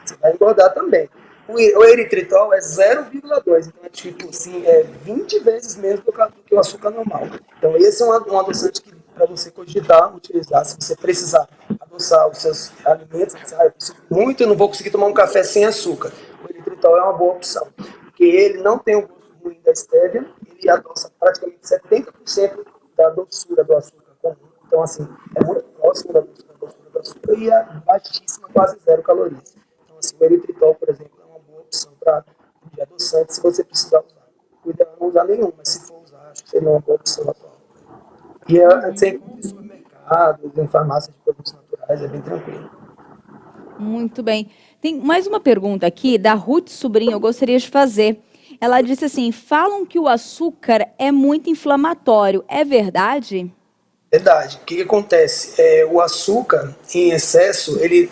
Speaker 17: Você vai engordar também. O eritritol é 0,2, então é tipo assim, 20 vezes menos do que o açúcar normal. Então esse é um adoçante que para você cogitar, utilizar, se você precisar adoçar os seus alimentos, eu preciso muito, eu não vou conseguir tomar um café sem açúcar. O eritritol é uma boa opção, porque ele não tem o gosto ruim da estévia, ele adoça praticamente 70% da doçura do açúcar comum. Então assim, é muito próximo da doçura do açúcar e é baixíssima, quase 0 calorias. Então assim, o eritritol, por exemplo, opção para de adoçante, se você precisar usar. Cuida não usar nenhum, mas se for usar, acho que seria uma boa opção atual. E sempre em supermercados, em farmácias de produtos naturais, é bem tranquilo.
Speaker 2: Muito bem. Tem mais uma pergunta aqui da Ruth Sobrinho, eu gostaria de fazer. Ela disse assim, falam que o açúcar é muito inflamatório, é verdade?
Speaker 17: Verdade. O que acontece? O açúcar, em excesso, ele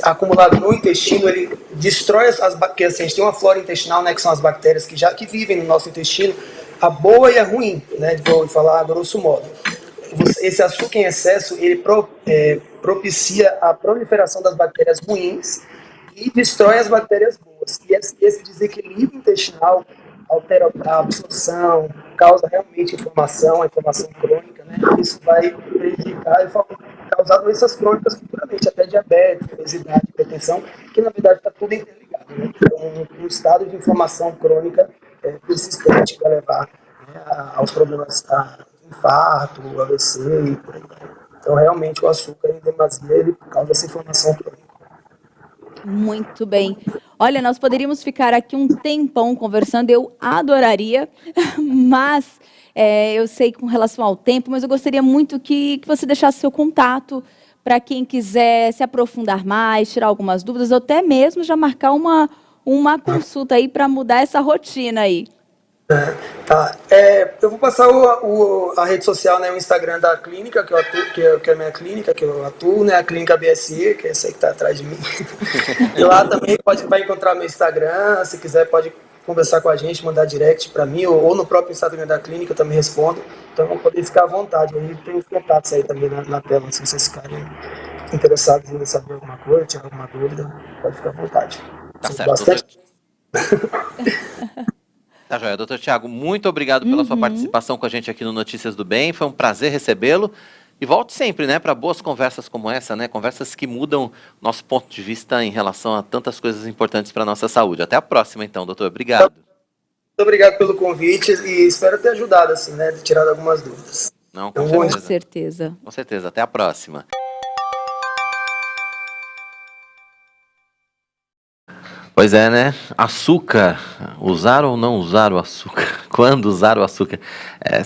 Speaker 17: acumulado no intestino, ele destrói as bactérias. Assim, a gente tem uma flora intestinal, né, que são as bactérias que vivem no nosso intestino, a boa e a ruim, né, vou falar a grosso modo. Esse açúcar em excesso, ele propicia a proliferação das bactérias ruins e destrói as bactérias boas. E esse desequilíbrio intestinal altera a absorção, causa realmente inflamação, a inflamação crônica, né? Isso vai prejudicar e causar doenças crônicas futuramente, até diabetes, obesidade, hipertensão, que na verdade está tudo interligado, né? Um estado de inflamação crônica persistente vai levar, né, aos problemas, infarto, AVC e por aí vai. Então realmente o açúcar em demasia, ele causa essa inflamação crônica.
Speaker 2: Muito bem. Olha, nós poderíamos ficar aqui um tempão conversando, eu adoraria, mas eu sei com relação ao tempo, mas eu gostaria muito que você deixasse seu contato para quem quiser se aprofundar mais, tirar algumas dúvidas, ou até mesmo já marcar uma consulta aí para mudar essa rotina aí.
Speaker 17: Tá. Eu vou passar a rede social, né, o Instagram da clínica, que eu atuo, que é a minha clínica, que eu atuo, né, a clínica BSI, que é essa aí que está atrás de mim. E lá também vai encontrar meu Instagram, se quiser pode conversar com a gente, mandar direct para mim, ou no próprio Instagram da clínica eu também respondo. Então vão poder ficar à vontade. A gente tem os contatos aí também na tela, se vocês ficarem interessados em saber alguma coisa, tirar alguma dúvida, pode ficar à vontade.
Speaker 4: Tá certo. Bastante... Tá joia. Doutor Tiago, muito obrigado pela sua participação com a gente aqui no Notícias do Bem. Foi um prazer recebê-lo. E volte sempre, né, para boas conversas como essa, né? Conversas que mudam nosso ponto de vista em relação a tantas coisas importantes para a nossa saúde. Até a próxima, então, doutor. Obrigado.
Speaker 17: Muito obrigado pelo convite e espero ter ajudado, assim, né? Tirado algumas dúvidas.
Speaker 4: Não, com certeza.
Speaker 2: Com certeza.
Speaker 4: Com certeza. Até a próxima. Pois é, né? Açúcar. Usar ou não usar o açúcar? Quando usar o açúcar? É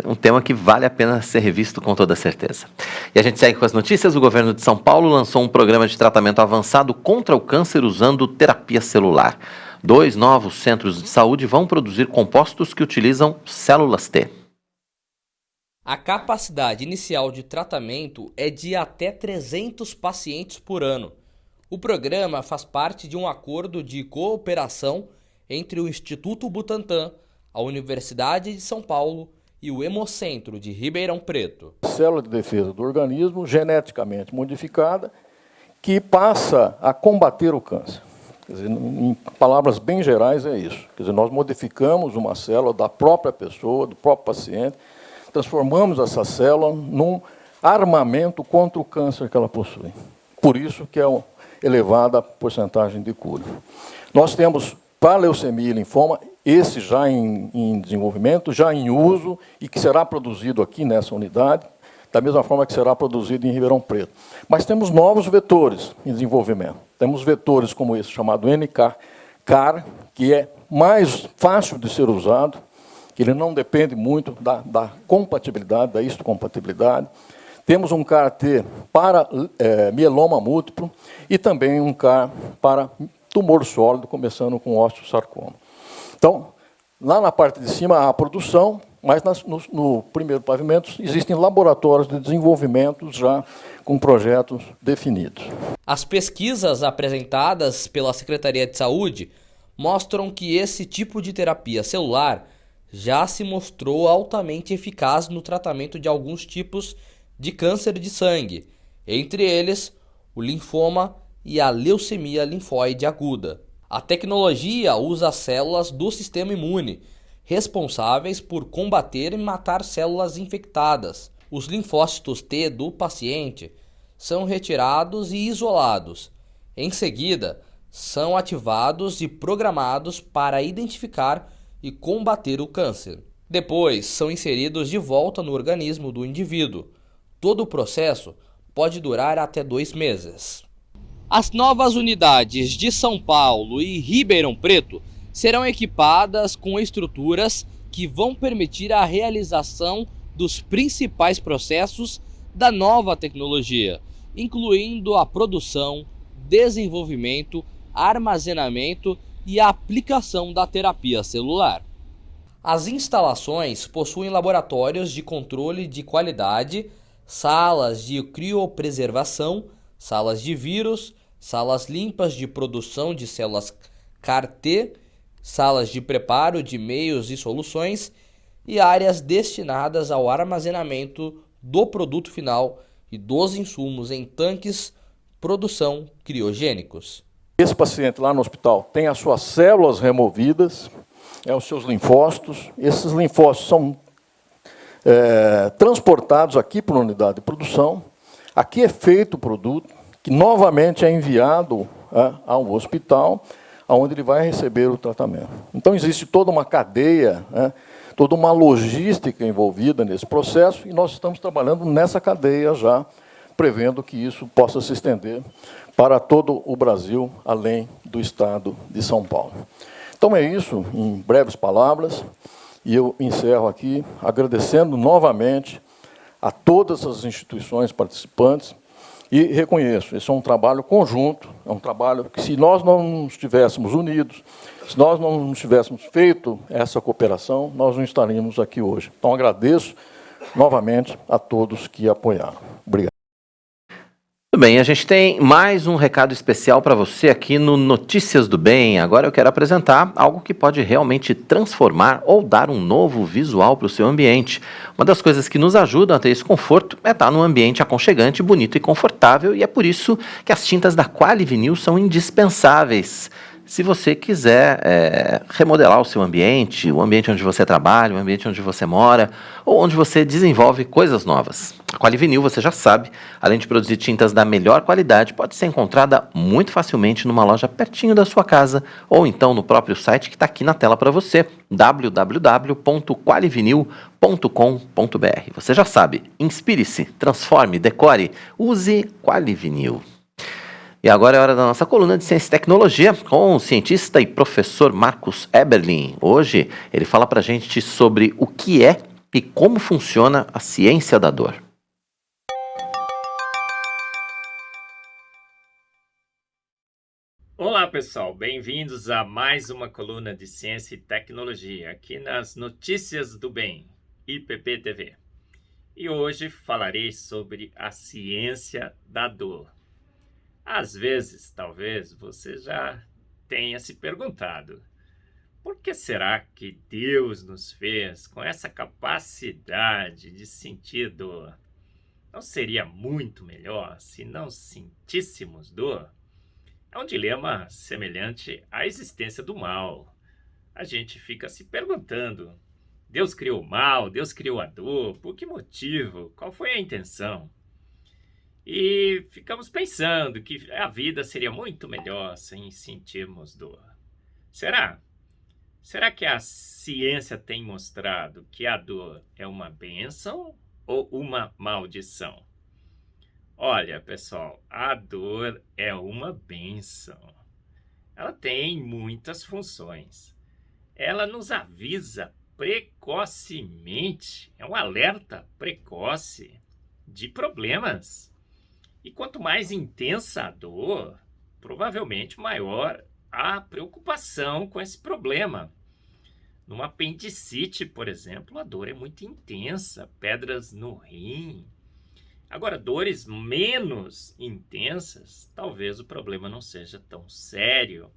Speaker 4: um tema que vale a pena ser revisto com toda certeza. E a gente segue com as notícias. O governo de São Paulo lançou um programa de tratamento avançado contra o câncer usando terapia celular. 2 novos centros de saúde vão produzir compostos que utilizam células T.
Speaker 8: A capacidade inicial de tratamento é de até 300 pacientes por ano. O programa faz parte de um acordo de cooperação entre o Instituto Butantan, a Universidade de São Paulo e o Hemocentro de Ribeirão Preto.
Speaker 18: Célula de defesa do organismo geneticamente modificada que passa a combater o câncer. Quer dizer, em palavras bem gerais é isso. Quer dizer, nós modificamos uma célula da própria pessoa, do próprio paciente, transformamos essa célula num armamento contra o câncer que ela possui. Por isso que é elevada a porcentagem de cura. Nós temos, para leucemia e linfoma, esse já em desenvolvimento, já em uso e que será produzido aqui nessa unidade, da mesma forma que será produzido em Ribeirão Preto. Mas temos novos vetores em desenvolvimento. Temos vetores como esse chamado NK-CAR, que é mais fácil de ser usado, que ele não depende muito da compatibilidade, da histocompatibilidade. Temos um CAR-T para mieloma múltiplo e também um CAR para tumor sólido, começando com osteosarcoma. Então, lá na parte de cima há a produção, mas no primeiro pavimento existem laboratórios de desenvolvimento já com projetos definidos.
Speaker 8: As pesquisas apresentadas pela Secretaria de Saúde mostram que esse tipo de terapia celular já se mostrou altamente eficaz no tratamento de alguns tipos de câncer de sangue, entre eles o linfoma e a leucemia linfóide aguda. A tecnologia usa as células do sistema imune, responsáveis por combater e matar células infectadas. Os linfócitos T do paciente são retirados e isolados. Em seguida, são ativados e programados para identificar e combater o câncer. Depois, são inseridos de volta no organismo do indivíduo. Todo o processo pode durar até 2 meses. As novas unidades de São Paulo e Ribeirão Preto serão equipadas com estruturas que vão permitir a realização dos principais processos da nova tecnologia, incluindo a produção, desenvolvimento, armazenamento e a aplicação da terapia celular. As instalações possuem laboratórios de controle de qualidade, salas de criopreservação, salas de vírus, salas limpas de produção de células CAR-T, salas de preparo de meios e soluções e áreas destinadas ao armazenamento do produto final e dos insumos em tanques produção criogênicos.
Speaker 18: Esse paciente lá no hospital tem as suas células removidas, os seus linfócitos. Esses linfócitos são transportados aqui para a unidade de produção. Aqui é feito o produto, que novamente é enviado ao hospital, onde ele vai receber o tratamento. Então, existe toda uma cadeia, toda uma logística envolvida nesse processo, e nós estamos trabalhando nessa cadeia já, prevendo que isso possa se estender para todo o Brasil, além do estado de São Paulo. Então, é isso, em breves palavras, e eu encerro aqui agradecendo novamente a todas as instituições participantes. E reconheço, esse é um trabalho conjunto, é um trabalho que, se nós não estivéssemos unidos, se nós não tivéssemos feito essa cooperação, nós não estaríamos aqui hoje. Então, agradeço novamente a todos que apoiaram. Obrigado.
Speaker 4: Tudo bem, a gente tem mais um recado especial para você aqui no Notícias do Bem. Agora eu quero apresentar algo que pode realmente transformar ou dar um novo visual para o seu ambiente. Uma das coisas que nos ajudam a ter esse conforto é estar num ambiente aconchegante, bonito e confortável, e é por isso que as tintas da Quali-Vinil são indispensáveis. Se você quiser remodelar o seu ambiente, o ambiente onde você trabalha, o ambiente onde você mora, ou onde você desenvolve coisas novas. A Quali-Vinil, você já sabe, além de produzir tintas da melhor qualidade, pode ser encontrada muito facilmente numa loja pertinho da sua casa, ou então no próprio site que está aqui na tela para você, www.qualivinil.com.br. Você já sabe, inspire-se, transforme, decore, use Quali-Vinil. E agora é hora da nossa coluna de Ciência e Tecnologia com o cientista e professor Marcos Eberlin. Hoje ele fala para a gente sobre o que é e como funciona a ciência da dor.
Speaker 19: Olá pessoal, bem-vindos a mais uma coluna de Ciência e Tecnologia aqui nas Notícias do Bem, IPP-TV. E hoje falarei sobre a ciência da dor. Às vezes, talvez, você já tenha se perguntado, por que será que Deus nos fez com essa capacidade de sentir dor? Não seria muito melhor se não sentíssemos dor? É um dilema semelhante à existência do mal. A gente fica se perguntando, Deus criou o mal, Deus criou a dor, por que motivo? Qual foi a intenção? E ficamos pensando que a vida seria muito melhor sem sentirmos dor. Será? Será que a ciência tem mostrado que a dor é uma bênção ou uma maldição? Olha, pessoal, a dor é uma bênção. Ela tem muitas funções. Ela nos avisa precocemente, é um alerta precoce de problemas. E quanto mais intensa a dor, provavelmente maior a preocupação com esse problema. Numa apendicite, por exemplo, a dor é muito intensa, pedras no rim. Agora, dores menos intensas, talvez o problema não seja tão sério.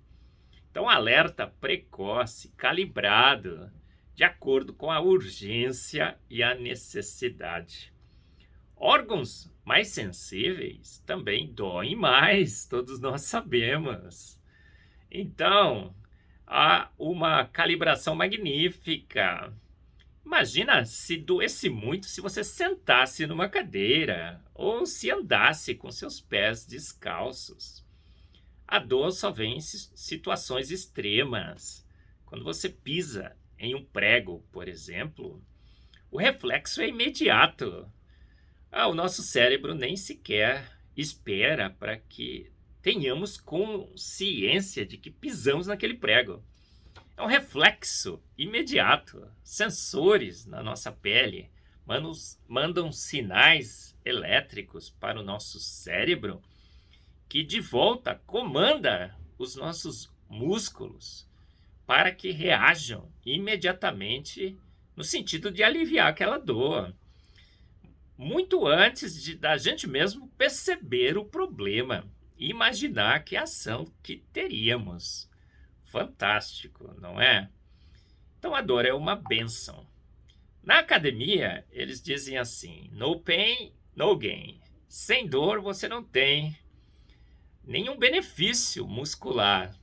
Speaker 19: Então, alerta precoce, calibrado, de acordo com a urgência e a necessidade. Órgãos mais sensíveis também doem mais, todos nós sabemos. Então, há uma calibração magnífica. Imagina se doesse muito se você sentasse numa cadeira ou se andasse com seus pés descalços. A dor só vem em situações extremas. Quando você pisa em um prego, por exemplo, o reflexo é imediato. O nosso cérebro nem sequer espera para que tenhamos consciência de que pisamos naquele prego. É um reflexo imediato. Sensores na nossa pele mandam sinais elétricos para o nosso cérebro que de volta comanda os nossos músculos para que reajam imediatamente no sentido de aliviar aquela dor. Muito antes da gente mesmo perceber o problema e imaginar que ação que teríamos. Fantástico, não é? Então a dor é uma bênção. Na academia, eles dizem assim: no pain, no gain. Sem dor você não tem nenhum benefício muscular.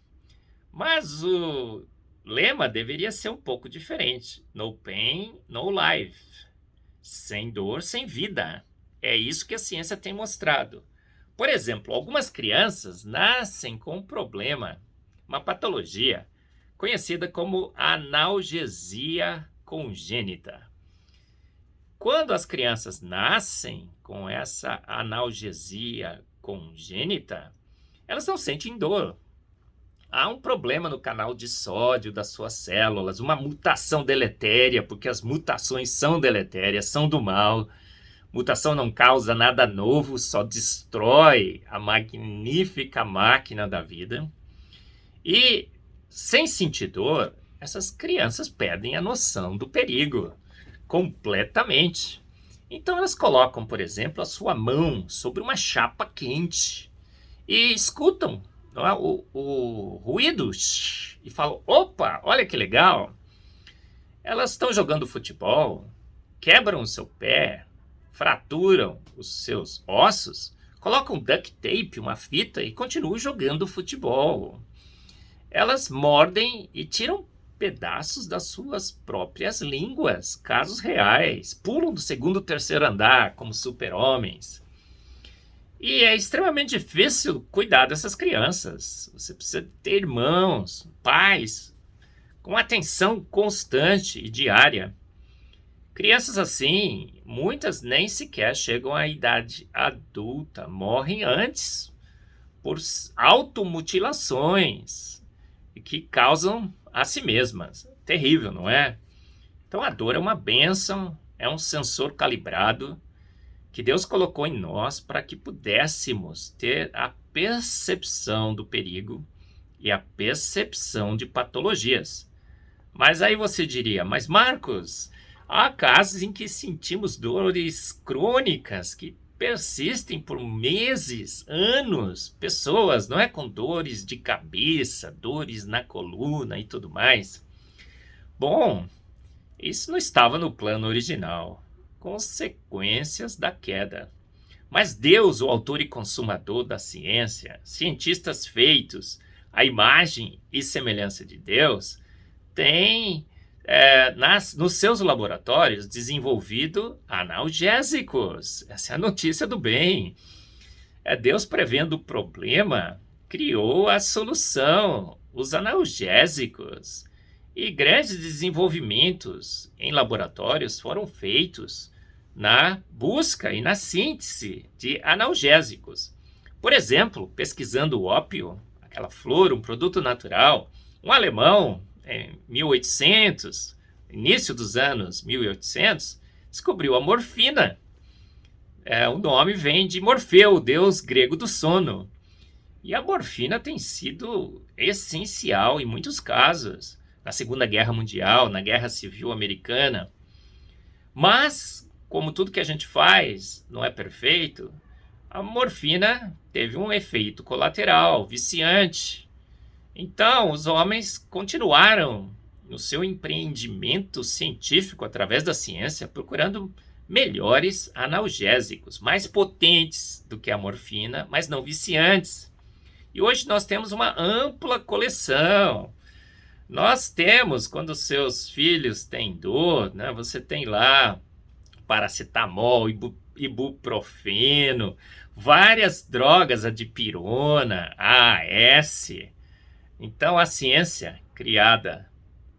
Speaker 19: Mas o lema deveria ser um pouco diferente. No pain, no life. Sem dor, sem vida. É isso que a ciência tem mostrado. Por exemplo, algumas crianças nascem com um problema, uma patologia, conhecida como analgesia congênita. Quando as crianças nascem com essa analgesia congênita, elas não sentem dor. Há um problema no canal de sódio das suas células, uma mutação deletéria, porque as mutações são deletérias, são do mal. Mutação não causa nada novo, só destrói a magnífica máquina da vida. E, sem sentir dor, essas crianças perdem a noção do perigo completamente. Então elas colocam, por exemplo, a sua mão sobre uma chapa quente e escutam o ruído e falam: opa, olha que legal. Elas estão jogando futebol, quebram o seu pé, fraturam os seus ossos, colocam duct tape, uma fita, e continuam jogando futebol. Elas mordem e tiram pedaços das suas próprias línguas, casos reais, pulam do segundo ou terceiro andar como super-homens. E é extremamente difícil cuidar dessas crianças. Você precisa ter irmãos, pais, com atenção constante e diária. Crianças assim, muitas nem sequer chegam à idade adulta, morrem antes por automutilações que causam a si mesmas. Terrível, não é? Então a dor é uma bênção, é um sensor calibrado que Deus colocou em nós para que pudéssemos ter a percepção do perigo e a percepção de patologias. Mas aí você diria: mas Marcos, há casos em que sentimos dores crônicas que persistem por meses, anos, pessoas, não é, com dores de cabeça, dores na coluna e tudo mais. Bom, isso não estava no plano original. Consequências da queda. Mas Deus, o autor e consumador da ciência, cientistas feitos à imagem e semelhança de Deus, tem nos seus laboratórios desenvolvido analgésicos. Essa é a notícia do bem. Deus, prevendo o problema, criou a solução, os analgésicos. E grandes desenvolvimentos em laboratórios foram feitos na busca e na síntese de analgésicos. Por exemplo, pesquisando o ópio, aquela flor, um produto natural, um alemão, em 1800, início dos anos 1800, descobriu a morfina. O nome vem de Morfeu, deus grego do sono. E a morfina tem sido essencial em muitos casos, na Segunda Guerra Mundial, na Guerra Civil Americana. Mas, como tudo que a gente faz não é perfeito, a morfina teve um efeito colateral, viciante. Então, os homens continuaram no seu empreendimento científico através da ciência, procurando melhores analgésicos, mais potentes do que a morfina, mas não viciantes. E hoje nós temos uma ampla coleção. Nós temos, quando seus filhos têm dor, né, você tem lá paracetamol, ibuprofeno, várias drogas, a dipirona, a AS. Então, a ciência criada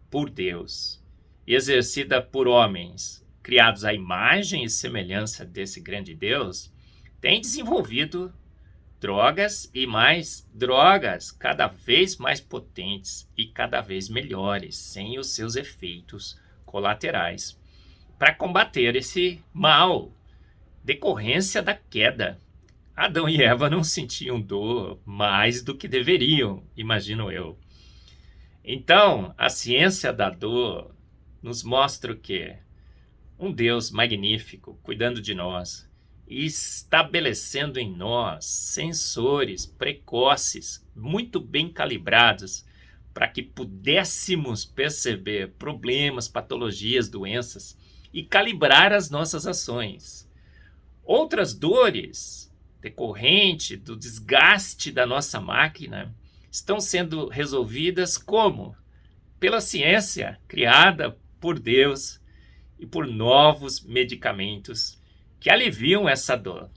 Speaker 19: por Deus e exercida por homens, criados à imagem e semelhança desse grande Deus, tem desenvolvido drogas e mais drogas cada vez mais potentes e cada vez melhores, sem os seus efeitos colaterais, para combater esse mal, decorrência da queda. Adão e Eva não sentiam dor mais do que deveriam, imagino eu. Então, a ciência da dor nos mostra o quê? Um Deus magnífico, cuidando de nós, e estabelecendo em nós sensores precoces, muito bem calibrados, para que pudéssemos perceber problemas, patologias, doenças e calibrar as nossas ações. Outras dores decorrentes do desgaste da nossa máquina estão sendo resolvidas como? Pela ciência criada por Deus e por novos medicamentos que aliviam essa dor.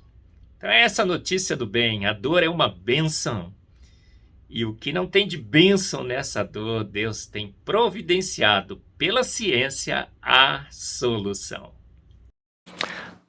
Speaker 19: Então é essa notícia do bem, a dor é uma bênção. E o que não tem de bênção nessa dor, Deus tem providenciado pela ciência a solução.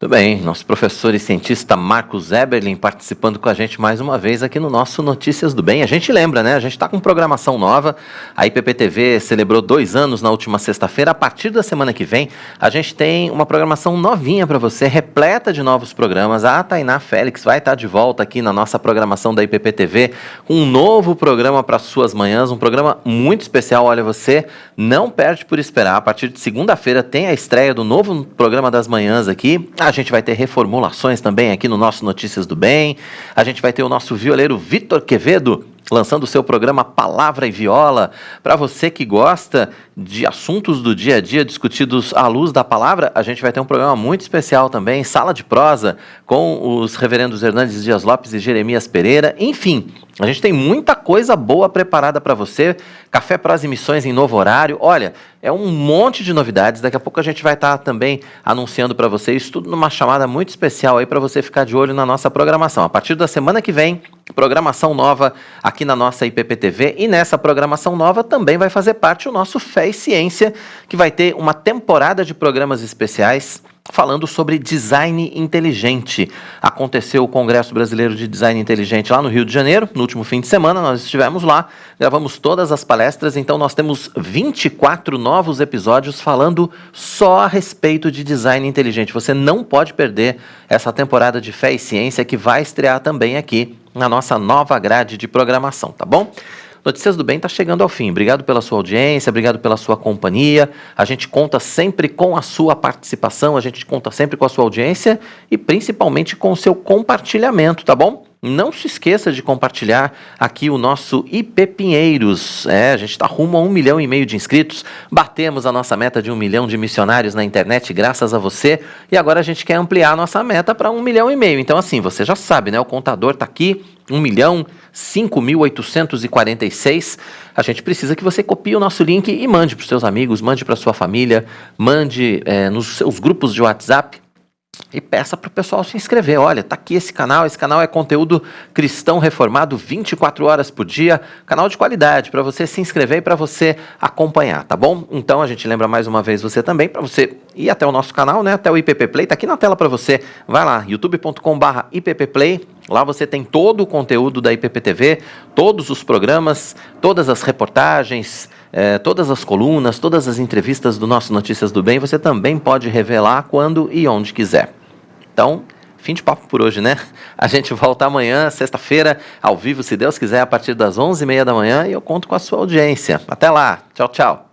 Speaker 4: Tudo bem, nosso professor e cientista Marcos Eberlin participando com a gente mais uma vez aqui no nosso Notícias do Bem. A gente lembra, né? A gente está com programação nova, a IPPTV celebrou 2 anos na última sexta-feira. A partir da semana que vem, a gente tem uma programação novinha para você, repleta de novos programas. A Tainá Félix vai estar de volta aqui na nossa programação da IPPTV com um novo programa para suas manhãs, um programa muito especial. Olha, você não perde por esperar. A partir de segunda-feira tem a estreia do novo programa das manhãs aqui. A gente vai ter reformulações também aqui no nosso Notícias do Bem. A gente vai ter o nosso violeiro Vitor Quevedo lançando o seu programa Palavra e Viola. Para você que gosta de assuntos do dia a dia discutidos à luz da palavra, a gente vai ter um programa muito especial também, Sala de Prosa, com os reverendos Hernandes Dias Lopes e Jeremias Pereira. Enfim, a gente tem muita coisa boa preparada para você. Café Prosa e Missões em novo horário. Olha, é um monte de novidades. Daqui a pouco a gente vai estar também anunciando para você isso tudo numa chamada muito especial aí para você ficar de olho na nossa programação. A partir da semana que vem, programação nova aqui na nossa IPPTV, e nessa programação nova também vai fazer parte o nosso Fé e Ciência, que vai ter uma temporada de programas especiais falando sobre design inteligente. Aconteceu o Congresso Brasileiro de Design Inteligente lá no Rio de Janeiro, no último fim de semana, nós estivemos lá, gravamos todas as palestras, então nós temos 24 novos episódios falando só a respeito de design inteligente. Você não pode perder essa temporada de Fé e Ciência, que vai estrear também aqui na nossa nova grade de programação, tá bom? Notícias do Bem está chegando ao fim. Obrigado pela sua audiência, obrigado pela sua companhia. A gente conta sempre com a sua participação, a gente conta sempre com a sua audiência e principalmente com o seu compartilhamento, tá bom? Não se esqueça de compartilhar aqui o nosso IP Pinheiros. A gente está rumo a 1,5 milhão de inscritos. Batemos a nossa meta de 1 milhão de missionários na internet, graças a você. E agora a gente quer ampliar a nossa meta para 1,5 milhão. Então, assim, você já sabe, né? O contador está aqui, 1.005.846. A gente precisa que você copie o nosso link e mande para os seus amigos, mande para sua família, mande nos seus grupos de WhatsApp. e peça para o pessoal se inscrever. Olha, tá aqui esse canal é conteúdo cristão reformado 24 horas por dia, canal de qualidade, para você se inscrever e para você acompanhar, tá bom? Então a gente lembra mais uma vez você também, para você ir até o nosso canal, né, até o IPP Play, tá aqui na tela para você, vai lá, youtube.com/IPPplay, lá você tem todo o conteúdo da IPP TV, todos os programas, todas as reportagens, todas as colunas, todas as entrevistas do nosso Notícias do Bem, você também pode revelar quando e onde quiser. Então, fim de papo por hoje, né? A gente volta amanhã, sexta-feira, ao vivo, se Deus quiser, a partir das 11h30 da manhã, e eu conto com a sua audiência. Até lá. Tchau, tchau.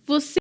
Speaker 20: Você